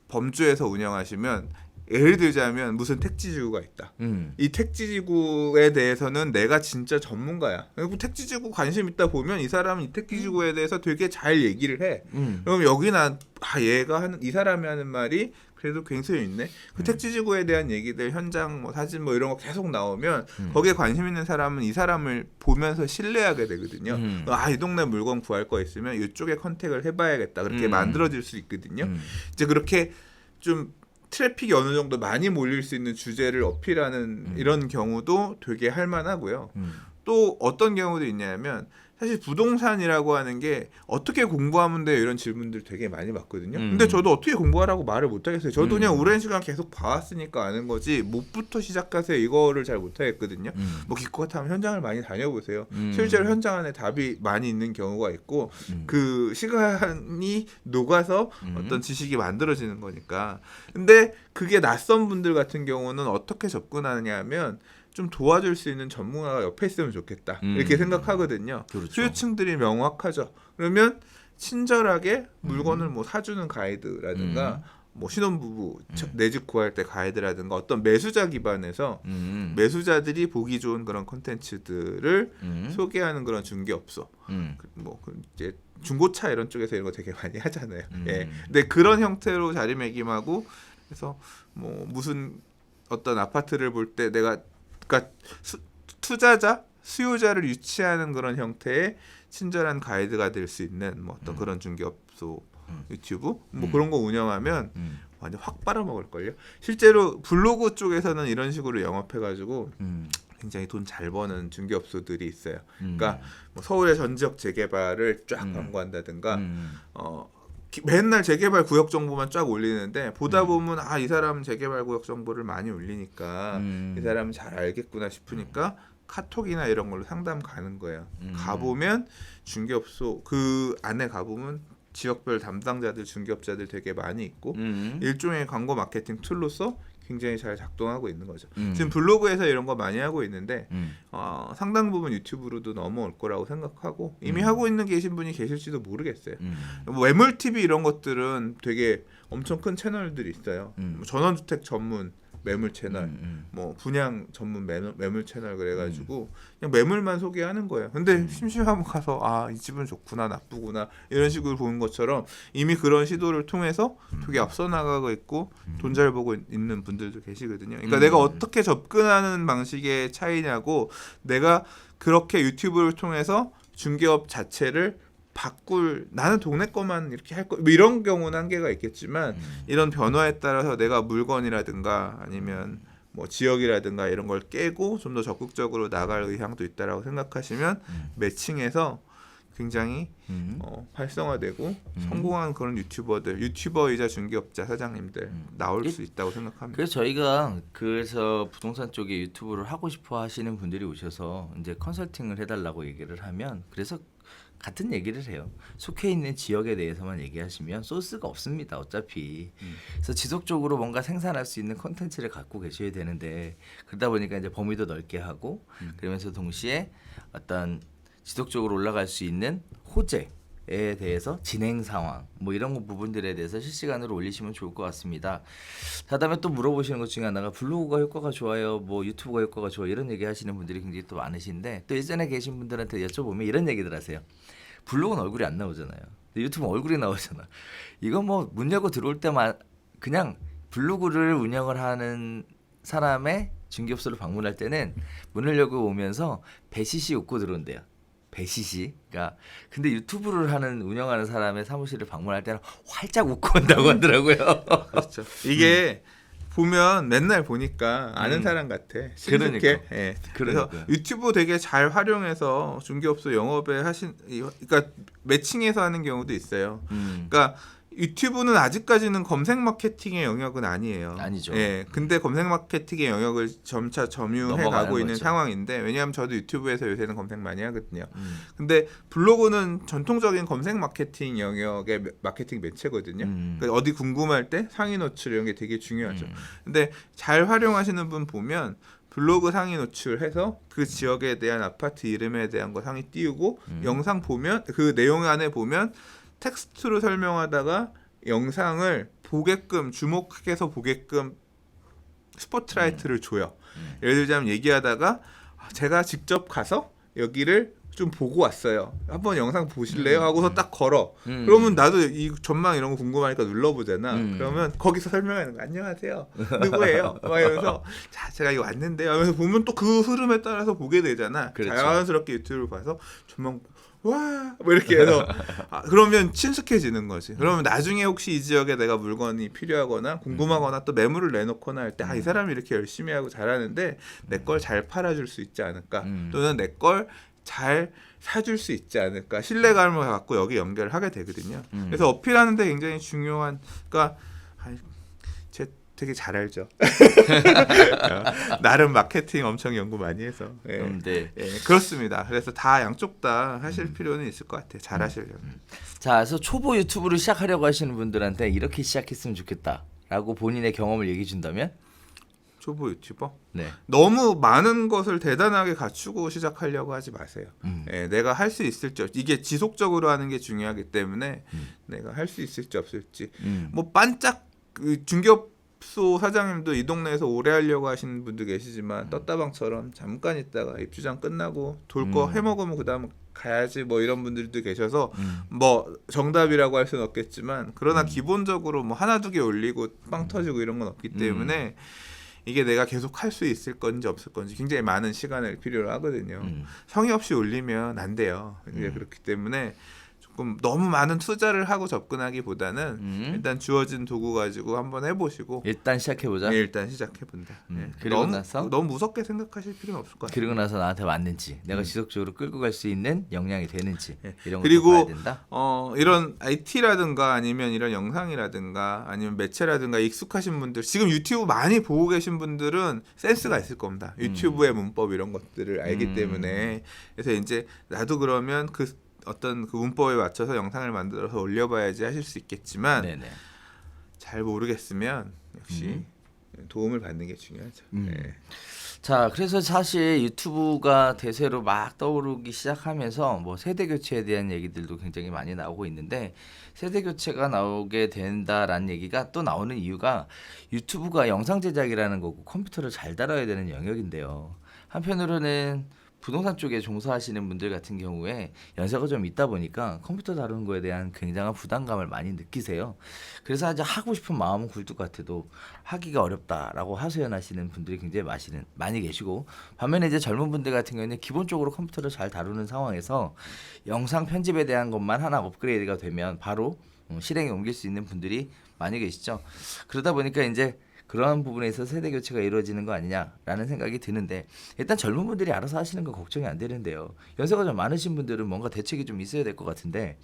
범주에서 운영하시면, 예를 들자면 무슨 택지지구가 있다. 이 택지지구에 대해서는 내가 진짜 전문가야. 그리고 택지지구 관심 있다 보면 이 사람은 이 택지지구에 대해서 되게 잘 얘기를 해. 그럼 여기나 얘가 하는 이 사람이 하는 말이 그래도 굉장히 있네. 그 택지지구에 대한 얘기들, 현장 뭐 사진 뭐 이런 거 계속 나오면 거기에 관심 있는 사람은 이 사람을 보면서 신뢰하게 되거든요. 이 동네 물건 구할 거 있으면 이쪽에 컨택을 해봐야겠다. 그렇게 만들어질 수 있거든요. 이제 그렇게 좀 트래픽이 어느 정도 많이 몰릴 수 있는 주제를 어필하는 이런 경우도 되게 할만하고요. 또 어떤 경우도 있냐면, 사실 부동산이라고 하는 게 어떻게 공부하면 돼요? 이런 질문들 되게 많이 받거든요. 근데 저도 어떻게 공부하라고 말을 못 하겠어요. 저도 그냥 오랜 시간 계속 봐왔으니까 아는 거지, 뭐부터 시작하세요 이거를 잘 못 하겠거든요. 뭐 기껏하면 현장을 많이 다녀보세요. 실제로 현장 안에 답이 많이 있는 경우가 있고 그 시간이 녹아서 어떤 지식이 만들어지는 거니까. 근데 그게 낯선 분들 같은 경우는 어떻게 접근하느냐 하면, 좀 도와줄 수 있는 전문가가 옆에 있으면 좋겠다 이렇게 생각하거든요. 그렇죠. 수요층들이 명확하죠. 그러면 친절하게 물건을 뭐 사주는 가이드라든가 뭐 신혼부부 내 집 구할 때 가이드라든가 어떤 매수자 기반에서 매수자들이 보기 좋은 그런 콘텐츠들을 소개하는 그런 중개업소, 뭐 이제 중고차 이런 쪽에서 이런 거 되게 많이 하잖아요. 예. 근데 그런 형태로 자리매김하고, 그래서 뭐 무슨 어떤 아파트를 볼 때 내가, 그러니까 투자자, 수요자를 유치하는 그런 형태의 친절한 가이드가 될 수 있는 뭐 어떤 그런 중개업소 유튜브 뭐 그런 거 운영하면 완전 확 빨아먹을걸요. 실제로 블로그 쪽에서는 이런 식으로 영업해가지고 굉장히 돈 잘 버는 중개업소들이 있어요. 그러니까 뭐 서울의 전 지역 재개발을 쫙 광고한다든가, 맨날 재개발 구역 정보만 쫙 올리는데 보다 보면 이 사람은 재개발 구역 정보를 많이 올리니까 이 사람은 잘 알겠구나 싶으니까 카톡이나 이런 걸로 상담 가는 거예요. 가보면 중개업소 그 안에 가보면 지역별 담당자들, 중개업자들 되게 많이 있고 일종의 광고 마케팅 툴로서 굉장히 잘 작동하고 있는 거죠. 지금 블로그에서 이런 거 많이 하고 있는데 상당 부분 유튜브로도 넘어올 거라고 생각하고, 이미 하고 있는 계신 분이 계실지도 모르겠어요. 뭐 매물 TV 이런 것들은 되게 엄청 큰 채널들이 있어요. 뭐 전원주택 전문 매물 채널, 뭐 분양 전문 매물 채널 그래가지고 그냥 매물만 소개하는 거예요. 근데 심심하면 가서 이 집은 좋구나 나쁘구나 이런 식으로 보는 것처럼 이미 그런 시도를 통해서 되게 앞서 나가고 있고 돈 잘 보고 있는 분들도 계시거든요. 그러니까 내가 어떻게 접근하는 방식의 차이냐고, 내가 그렇게 유튜브를 통해서 중개업 자체를 나는 동네 거만 이렇게 할 거, 뭐 이런 경우는 한계가 있겠지만 이런 변화에 따라서 내가 물건이라든가 아니면 뭐 지역이라든가 이런 걸 깨고 좀 더 적극적으로 나갈 의향도 있다라고 생각하시면 매칭해서 굉장히 활성화되고 성공한 그런 유튜버이자 중개업자 사장님들 나올 수 있다고 생각합니다. 그래서 저희가 부동산 쪽에 유튜브를 하고 싶어 하시는 분들이 오셔서 이제 컨설팅을 해달라고 얘기를 하면, 그래서 같은 얘기를 해요. 속해 있는 지역에 대해서만 얘기하시면 소스가 없습니다. 어차피. 그래서 지속적으로 뭔가 생산할 수 있는 콘텐츠를 갖고 계셔야 되는데, 그러다 보니까 이제 범위도 넓게 하고 그러면서 동시에 어떤 지속적으로 올라갈 수 있는 호재에 대해서 진행 상황 뭐 이런 부분들에 대해서 실시간으로 올리시면 좋을 것 같습니다. 그다음에 또 물어보시는 것 중에 하나가 블로그가 효과가 좋아요, 뭐 유튜브가 효과가 좋아요 이런 얘기 하시는 분들이 굉장히 또 많으신데, 또 예전에 계신 분들한테 여쭤보면 이런 얘기들 하세요. 블로그는 얼굴이 안 나오잖아요. 유튜브는 얼굴이 나오잖아. 이거 뭐 문 열고 들어올 때만 그냥 블로그를 운영을 하는 사람의 중개업소를 방문할 때는 문을 열고 오면서 배시시 웃고 들어온대요. 배시시. 근데 유튜브를 운영하는 사람의 사무실을 방문할 때는 활짝 웃고 온다고 하더라고요. 그렇죠. 이게 보면 맨날 보니까 아는 사람 같아. 친숙해. 그러니까. 예. 그래서 그러니까요. 유튜브 되게 잘 활용해서 중개업소 영업에 그러니까 매칭해서 하는 경우도 있어요. 그러니까 유튜브는 아직까지는 검색 마케팅의 영역은 아니에요. 아니죠. 예. 근데 검색 마케팅의 영역을 점차 점유해 넘어가는 가고 있는 거죠. 상황인데, 왜냐하면 저도 유튜브에서 요새는 검색 많이 하거든요. 근데 블로그는 전통적인 검색 마케팅 영역의 마케팅 매체거든요. 그러니까 어디 궁금할 때 상위 노출 이런 게 되게 중요하죠. 근데 잘 활용하시는 분 보면 블로그 상위 노출해서 그 지역에 대한 아파트 이름에 대한 거 상위 띄우고 영상 보면 그 내용 안에 보면 텍스트로 설명하다가 영상을 보게끔 주목해서 보게끔 스포트라이트를 줘요. 예를 들자면 얘기하다가 제가 직접 가서 여기를 좀 보고 왔어요. 한번 영상 보실래요? 하고서 딱 걸어. 그러면 나도 이 전망 이런 거 궁금하니까 눌러보잖아. 그러면 거기서 설명하는 거. 안녕하세요. 누구예요? 막 이러면서 자 제가 여기 왔는데요. 하면서 보면 또 그 흐름에 따라서 보게 되잖아. 그렇죠. 자연스럽게 유튜브를 봐서 전망 와, 뭐 이렇게 해서 그러면 친숙해지는 거지. 그러면 나중에 혹시 이 지역에 내가 물건이 필요하거나 궁금하거나 또 매물을 내놓거나 할 때 이 사람이 이렇게 열심히 하고 잘하는데 내 걸 잘 팔아줄 수 있지 않을까? 또는 내 걸 잘 사줄 수 있지 않을까? 신뢰감을 갖고 여기 연결을 하게 되거든요. 그래서 어필하는데 굉장히 중요한, 그러니까 제 되게 잘 알죠. 나름 마케팅 엄청 연구 많이 해서. 예. 네. 예, 그렇습니다. 그래서 다 양쪽 다 하실 필요는 있을 것 같아요. 잘 하시려면. 자, 그래서 초보 유튜브를 시작하려고 하시는 분들한테 이렇게 시작했으면 좋겠다라고 본인의 경험을 얘기해 준다면? 초보 유튜버? 네. 너무 많은 것을 대단하게 갖추고 시작하려고 하지 마세요. 예, 내가 할 수 있을지, 이게 지속적으로 하는 게 중요하기 때문에 내가 할 수 있을지 없을지. 뭐 반짝 중개업소 사장님도 이 동네에서 오래 하려고 하시는 분도 계시지만 떴다방처럼 잠깐 있다가 입주장 끝나고 돌 거 해먹으면 그다음 가야지 뭐 이런 분들도 계셔서 뭐 정답이라고 할 수는 없겠지만, 그러나 기본적으로 뭐 하나 두 개 올리고 빵 터지고 이런 건 없기 때문에 이게 내가 계속 할 수 있을 건지 없을 건지 굉장히 많은 시간을 필요로 하거든요. 성의 없이 올리면 안 돼요. 이제 그렇기 때문에 조금 너무 많은 투자를 하고 접근하기보다는 일단 주어진 도구 가지고 한번 해보시고 일단 시작해보자. 예, 일단 시작해본다. 예. 그리고 나서? 너무 무섭게 생각하실 필요는 없을 것 같아요. 그리고 나서 나한테 맞는지, 내가 지속적으로 끌고 갈 수 있는 역량이 되는지 이런 것도 그리고 봐야 된다. 이런 IT라든가 아니면 이런 영상이라든가 아니면 매체라든가 익숙하신 분들, 지금 유튜브 많이 보고 계신 분들은 센스가 있을 겁니다. 유튜브의 문법 이런 것들을 알기 때문에. 그래서 이제 나도 그러면 어떤 그 문법에 맞춰서 영상을 만들어서 올려봐야지 하실 수 있겠지만, 네네. 잘 모르겠으면 역시 도움을 받는 게 중요하죠. 네. 자, 그래서 사실 유튜브가 대세로 막 떠오르기 시작하면서 뭐 세대 교체에 대한 얘기들도 굉장히 많이 나오고 있는데, 세대 교체가 나오게 된다라는 얘기가 또 나오는 이유가 유튜브가 영상 제작이라는 거고 컴퓨터를 잘 다뤄야 되는 영역인데요. 한편으로는 부동산 쪽에 종사하시는 분들 같은 경우에 연세가 좀 있다 보니까 컴퓨터 다루는 거에 대한 굉장한 부담감을 많이 느끼세요. 그래서 이제 하고 싶은 마음은 굴뚝 같아도 하기가 어렵다라고 하소연하시는 분들이 굉장히 많이 계시고, 반면에 이제 젊은 분들 같은 경우에는 기본적으로 컴퓨터를 잘 다루는 상황에서 영상 편집에 대한 것만 하나 업그레이드가 되면 바로 실행에 옮길 수 있는 분들이 많이 계시죠. 그러다 보니까 이제 그러한 부분에서 세대 교체가 이루어지는 거 아니냐라는 생각이 드는데, 일단 젊은 분들이 알아서 하시는 건 걱정이 안 되는데요. 연세가 좀 많으신 분들은 뭔가 대책이 좀 있어야 될 것 같은데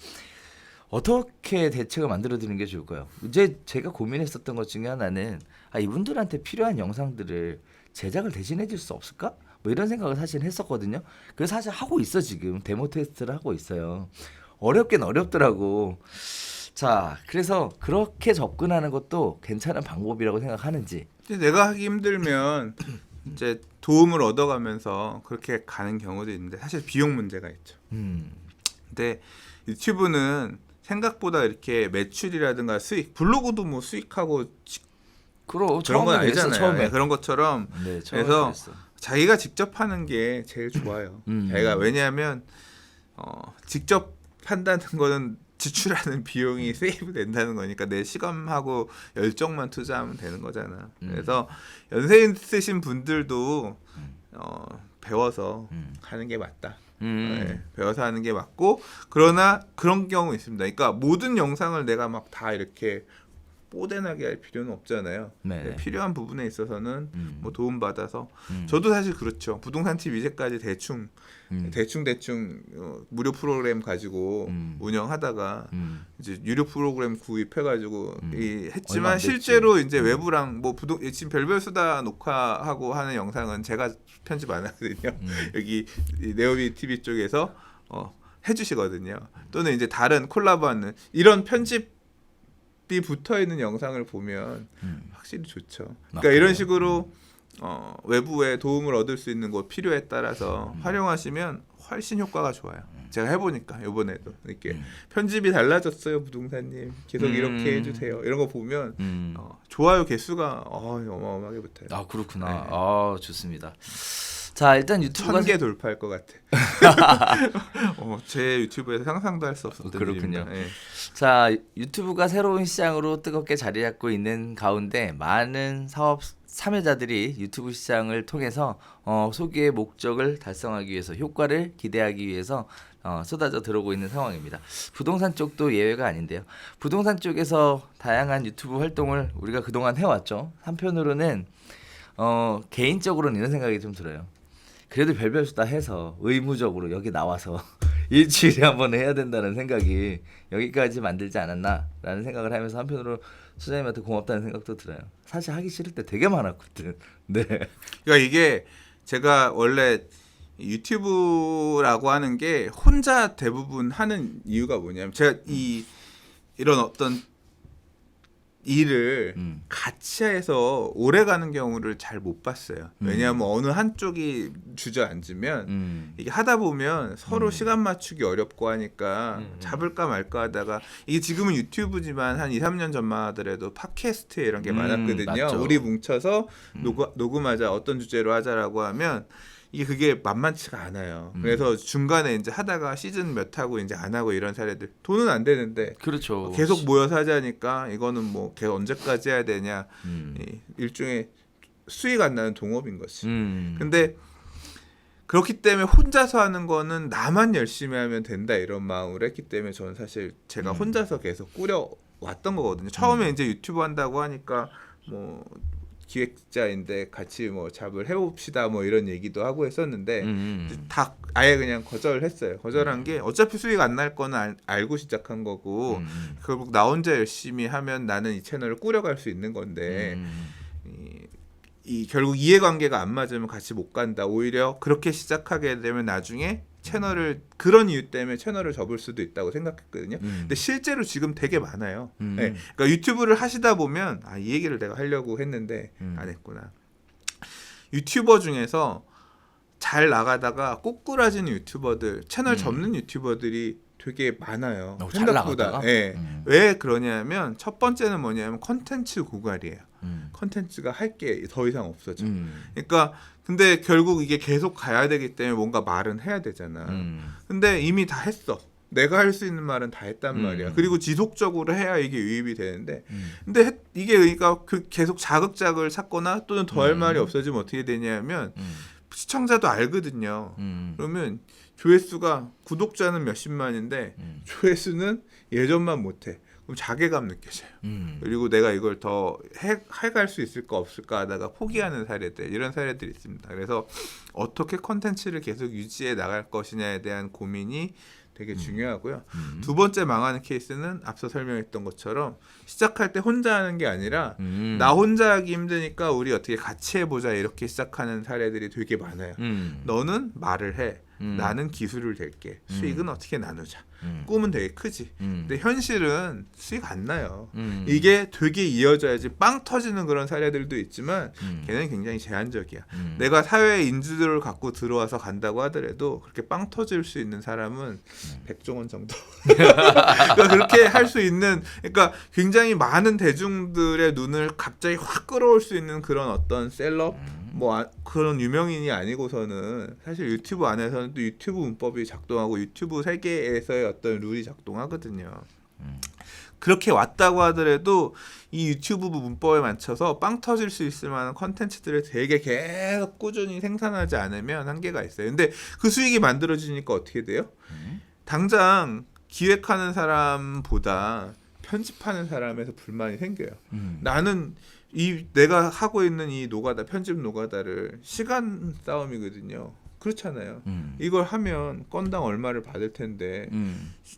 어떻게 대책을 만들어드리는 게 좋을까요? 이제 제가 고민했었던 것 중에 하나는 이분들한테 필요한 영상들을 제작을 대신해 줄 수 없을까? 뭐 이런 생각을 사실 했었거든요. 그래서 사실 하고 있어. 지금 데모 테스트를 하고 있어요. 어렵긴 어렵더라고. 자, 그래서 그렇게 접근하는 것도 괜찮은 방법이라고 생각하는지. 내가 하기 힘들면 이제 도움을 얻어가면서 그렇게 가는 경우도 있는데, 사실 비용 문제가 있죠. 근데 유튜브는 생각보다 이렇게 매출이라든가 수익, 블로그도 뭐 수익하고 그런 건 아니잖아요. 처음에. 그런 것처럼. 네, 그래서 그랬어. 자기가 직접 하는 게 제일 좋아요. 자기가, 왜냐하면 직접 한다는 거는 지출하는 비용이 세이브 된다는 거니까 내 시간하고 열정만 투자하면 되는 거잖아. 그래서 연세 있으신 분들도 배워서 하는 게 맞다. 배워서 하는 게 맞고 그러나 그런 경우 있습니다. 그러니까 모든 영상을 내가 막 다 이렇게 뽀대나게 할 필요는 없잖아요. 네. 필요한 부분에 있어서는 뭐 도움 받아서 저도 사실 그렇죠. 부동산 팁 이제까지 대충 무료 프로그램 가지고 운영하다가 이제 유료 프로그램 구입해가지고 했지만 실제로 이제 외부랑 뭐 지금 별별 수다 녹화하고 하는 영상은 제가 편집 안 하거든요. 여기 네오비 TV 쪽에서 해주시거든요. 또는 이제 다른 콜라보하는 이런 편집이 붙어 있는 영상을 보면 확실히 좋죠. 그러니까 이런 식으로 외부의 도움을 얻을 수 있는 곳 필요에 따라서 활용하시면 훨씬 효과가 좋아요. 제가 해보니까 이번에도 이렇게 편집이 달라졌어요, 부동산님. 계속 이렇게 해주세요. 이런 거 보면 좋아요 개수가 어마어마하게 붙어요. 아 그렇구나. 네. 아 좋습니다. 자 일단 유튜브가 1000개 돌파할 것 같아. 제 유튜브에서 상상도 할 수 없었던 그렇군요. 일입니다. 네. 자 유튜브가 새로운 시장으로 뜨겁게 자리 잡고 있는 가운데 많은 사업 참여자들이 유튜브 시장을 통해서 소기의 목적을 달성하기 위해서 효과를 기대하기 위해서 쏟아져 들어오고 있는 상황입니다. 부동산 쪽도 예외가 아닌데요. 부동산 쪽에서 다양한 유튜브 활동을 우리가 그동안 해왔죠. 한편으로는 개인적으로는 이런 생각이 좀 들어요. 그래도 별별 수다 해서 의무적으로 여기 나와서 일주일에 한 번 해야 된다는 생각이 여기까지 만들지 않았나라는 생각을 하면서 한편으로 수장님한테 고맙다는 생각도 들어요. 사실 하기 싫을 때 되게 많았거든. 네. 그러니까 이게 제가 원래 유튜브라고 하는 게 혼자 대부분 하는 이유가 뭐냐면 제가 이런 어떤 일을 같이 해서 오래 가는 경우를 잘 못 봤어요. 왜냐하면 어느 한쪽이 주저앉으면 이게 하다 보면 서로 시간 맞추기 어렵고 하니까 잡을까 말까 하다가 이게 지금은 유튜브지만 한 2, 3년 전만 하더라도 팟캐스트에 이런 게 많았거든요. 맞죠. 우리 뭉쳐서 녹음하자 어떤 주제로 하자라고 하면 그게 만만치가 않아요. 그래서 중간에 이제 하다가 시즌 몇 하고 이제 안 하고 이런 사례들 돈은 안 되는데 그렇죠. 계속 모여서 하자니까 이거는 뭐 계속 언제까지 해야 되냐 일종의 수익 안 나는 동업인 거지. 근데 그렇기 때문에 혼자서 하는 거는 나만 열심히 하면 된다 이런 마음으로 했기 때문에 저는 사실 제가 혼자서 계속 꾸려 왔던 거거든요. 처음에 이제 유튜브 한다고 하니까 뭐 기획자인데 같이 뭐 잡을 해봅시다 뭐 이런 얘기도 하고 했었는데 다 아예 그냥 거절했어요. 거절한 게 어차피 수익 안 날 거는 알고 시작한 거고 결국 나 혼자 열심히 하면 나는 이 채널을 꾸려갈 수 있는 건데 결국 이해관계가 안 맞으면 같이 못 간다. 오히려 그렇게 시작하게 되면 나중에 채널을 그런 이유 때문에 채널을 접을 수도 있다고 생각했거든요. 근데 실제로 지금 되게 많아요. 네. 그러니까 유튜브를 하시다 보면 이 얘기를 내가 하려고 했는데 안 했구나. 유튜버 중에서 잘 나가다가 꼬꾸라지는 유튜버들, 채널 접는 유튜버들이 되게 많아요. 잘 나가다가? 네. 왜 그러냐면 첫 번째는 뭐냐면 컨텐츠 고갈이에요. 컨텐츠가 할 게 더 이상 없어져. 그러니까 근데 결국 이게 계속 가야 되기 때문에 뭔가 말은 해야 되잖아. 근데 이미 다 했어. 내가 할 수 있는 말은 다 했단 말이야. 그리고 지속적으로 해야 이게 유입이 되는데 근데 이게 그러니까 계속 자극작을 찾거나 또는 더 할 말이 없어지면 어떻게 되냐면 시청자도 알거든요. 그러면 조회수가 구독자는 몇십만인데 조회수는 예전만 못해. 그럼 자괴감 느껴져요. 그리고 내가 이걸 더 해갈 수 있을까 없을까 하다가 포기하는 사례들 이런 사례들이 있습니다. 그래서 어떻게 컨텐츠를 계속 유지해 나갈 것이냐에 대한 고민이 되게 중요하고요. 두 번째 망하는 케이스는 앞서 설명했던 것처럼 시작할 때 혼자 하는 게 아니라 나 혼자 하기 힘드니까 우리 어떻게 같이 해보자 이렇게 시작하는 사례들이 되게 많아요. 너는 말을 해. 나는 기술을 댈게. 수익은 어떻게 나누자. 꿈은 되게 크지. 근데 현실은 수익 안 나요. 이게 되게 이어져야지 빵 터지는 그런 사례들도 있지만 걔는 굉장히 제한적이야. 내가 사회의 인지도를 갖고 들어와서 간다고 하더라도 그렇게 빵 터질 수 있는 사람은 백종원 정도. 그러니까 그렇게 할 수 있는 그러니까 굉장히 많은 대중들의 눈을 갑자기 확 끌어올 수 있는 그런 어떤 셀럽 그런 유명인이 아니고서는 사실 유튜브 안에서는 또 유튜브 문법이 작동하고 유튜브 세계에서의 어떤 룰이 작동하거든요. 그렇게 왔다고 하더라도 이 유튜브 문법에 맞춰서 빵 터질 수 있을 만한 컨텐츠들을 되게 계속 꾸준히 생산하지 않으면 한계가 있어요. 근데 그 수익이 만들어지니까 어떻게 돼요? 당장 기획하는 사람보다 편집하는 사람에서 불만이 생겨요. 나는 내가 하고 있는 이 노가다, 편집 노가다를 시간 싸움이거든요. 그렇잖아요. 이걸 하면 건당 얼마를 받을 텐데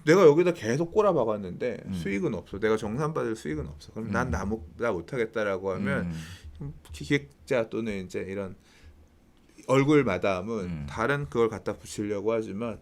내가 여기다 계속 꼬라박았는데 수익은 없어. 내가 정산받을 수익은 없어. 그럼 난 나 못하겠다라고 하면 기획자 또는 이제 이런 얼굴 마담은 다른 그걸 갖다 붙이려고 하지만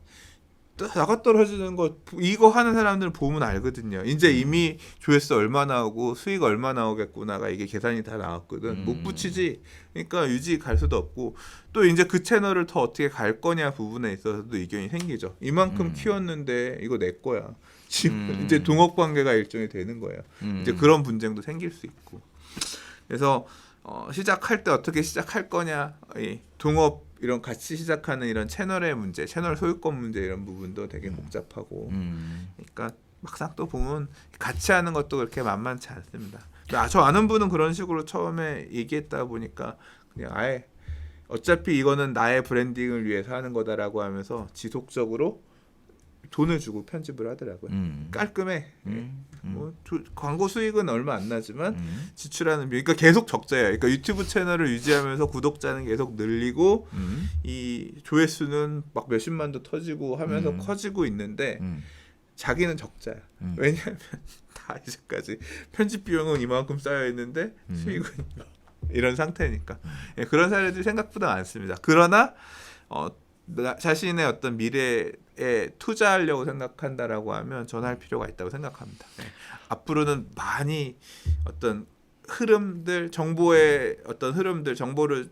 나가 떨어지는 거 이거 하는 사람들은 보면 알거든요. 이제 이미 조회수 얼마 나오고 수익 얼마 나오겠구나가 이게 계산이 다 나왔거든. 못 붙이지. 그러니까 유지 갈 수도 없고 또 이제 그 채널을 더 어떻게 갈 거냐 부분에 있어서도 의견이 생기죠. 이만큼 키웠는데 이거 내 거야. 지금 이제 동업 관계가 일종의 되는 거예요. 이제 그런 분쟁도 생길 수 있고. 그래서 시작할 때 어떻게 시작할 거냐, 동업 이런 같이 시작하는 이런 채널의 문제, 채널 소유권 문제 이런 부분도 되게 복잡하고, 그러니까 막상 또 보면 같이 하는 것도 그렇게 만만치 않습니다. 저 아는 분은 그런 식으로 처음에 얘기했다 보니까 그냥 아예 어차피 이거는 나의 브랜딩을 위해서 하는 거다라고 하면서 지속적으로 돈을 주고 편집을 하더라고요. 깔끔해. 뭐 광고 수익은 얼마 안 나지만 지출하는 그러니까 계속 적자예요. 그러니까 유튜브 채널을 유지하면서 구독자는 계속 늘리고 이 조회수는 막 몇십만도 터지고 하면서 커지고 있는데 자기는 적자야. 왜냐하면 다 이제까지 편집 비용은 이만큼 쌓여 있는데 수익은 이런 상태니까. 그런 사례들이 생각보다 많습니다. 그러나 자신의 어떤 미래에 투자하려고 생각한다라고 하면 전할 필요가 있다고 생각합니다. 앞으로는 많이 어떤 흐름들, 정보의 어떤 흐름들, 정보를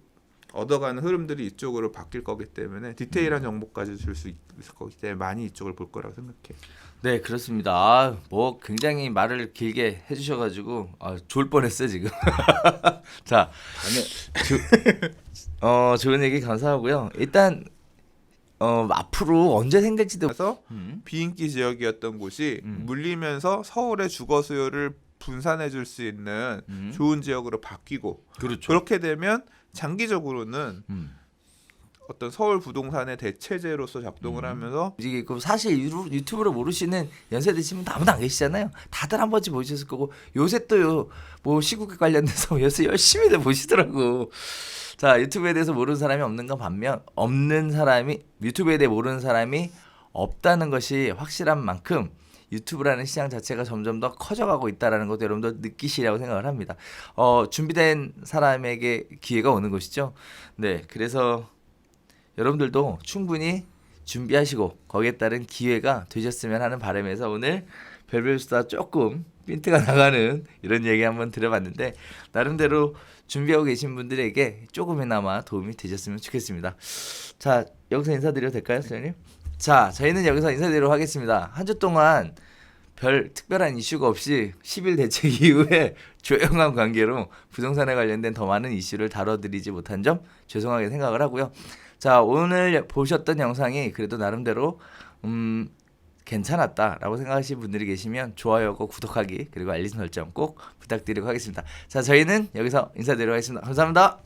얻어가는 흐름들이 이쪽으로 바뀔 거기 때문에 디테일한 정보까지 줄 수 있을 거기 때문에 많이 이쪽을 볼 거라고 생각해요. 네, 그렇습니다. 뭐 굉장히 말을 길게 해주셔가지고 좋을 뻔했어요 지금. 자, 좋은 얘기 감사하고요. 일단 앞으로 언제 생길지도. 그래서 비인기 지역이었던 곳이 물리면서 서울의 주거 수요를 분산해 줄 수 있는 좋은 지역으로 바뀌고, 그렇죠. 그렇게 되면 장기적으로는 어떤 서울 부동산의 대체제로서 작동을 하면서 이게 사실 유튜브를 모르시는 연세 드신 분 아무도 안 계시잖아요. 다들 한 번쯤 보셨을 거고 요새 또 뭐 시국에 관련돼서 요새 열심히들 보시더라고. 자, 유튜브에 대해서 모르는 사람이 없는가 반면 유튜브에 대해 모르는 사람이 없다는 것이 확실한 만큼 유튜브라는 시장 자체가 점점 더 커져가고 있다는 것도 여러분도 느끼시라고 생각을 합니다. 준비된 사람에게 기회가 오는 것이죠. 네, 그래서 여러분들도 충분히 준비하시고 거기에 따른 기회가 되셨으면 하는 바람에서 오늘 별별수다 조금 핀트가 나가는 이런 얘기 한번 드려봤는데 나름대로 준비하고 계신 분들에게 조금이나마 도움이 되셨으면 좋겠습니다. 자, 여기서 인사드려도 될까요, 선생님? 자, 저희는 여기서 인사드리도록 하겠습니다. 한 주 동안 별 특별한 이슈가 없이 10일 대책 이후에 조용한 관계로 부동산에 관련된 더 많은 이슈를 다뤄드리지 못한 점 죄송하게 생각을 하고요. 자, 오늘 보셨던 영상이 그래도 나름대로 괜찮았다라고 생각하시는 분들이 계시면 좋아요하고 구독하기 그리고 알림 설정 꼭 부탁드리고 하겠습니다. 자, 저희는 여기서 인사드리도록 하겠습니다. 감사합니다.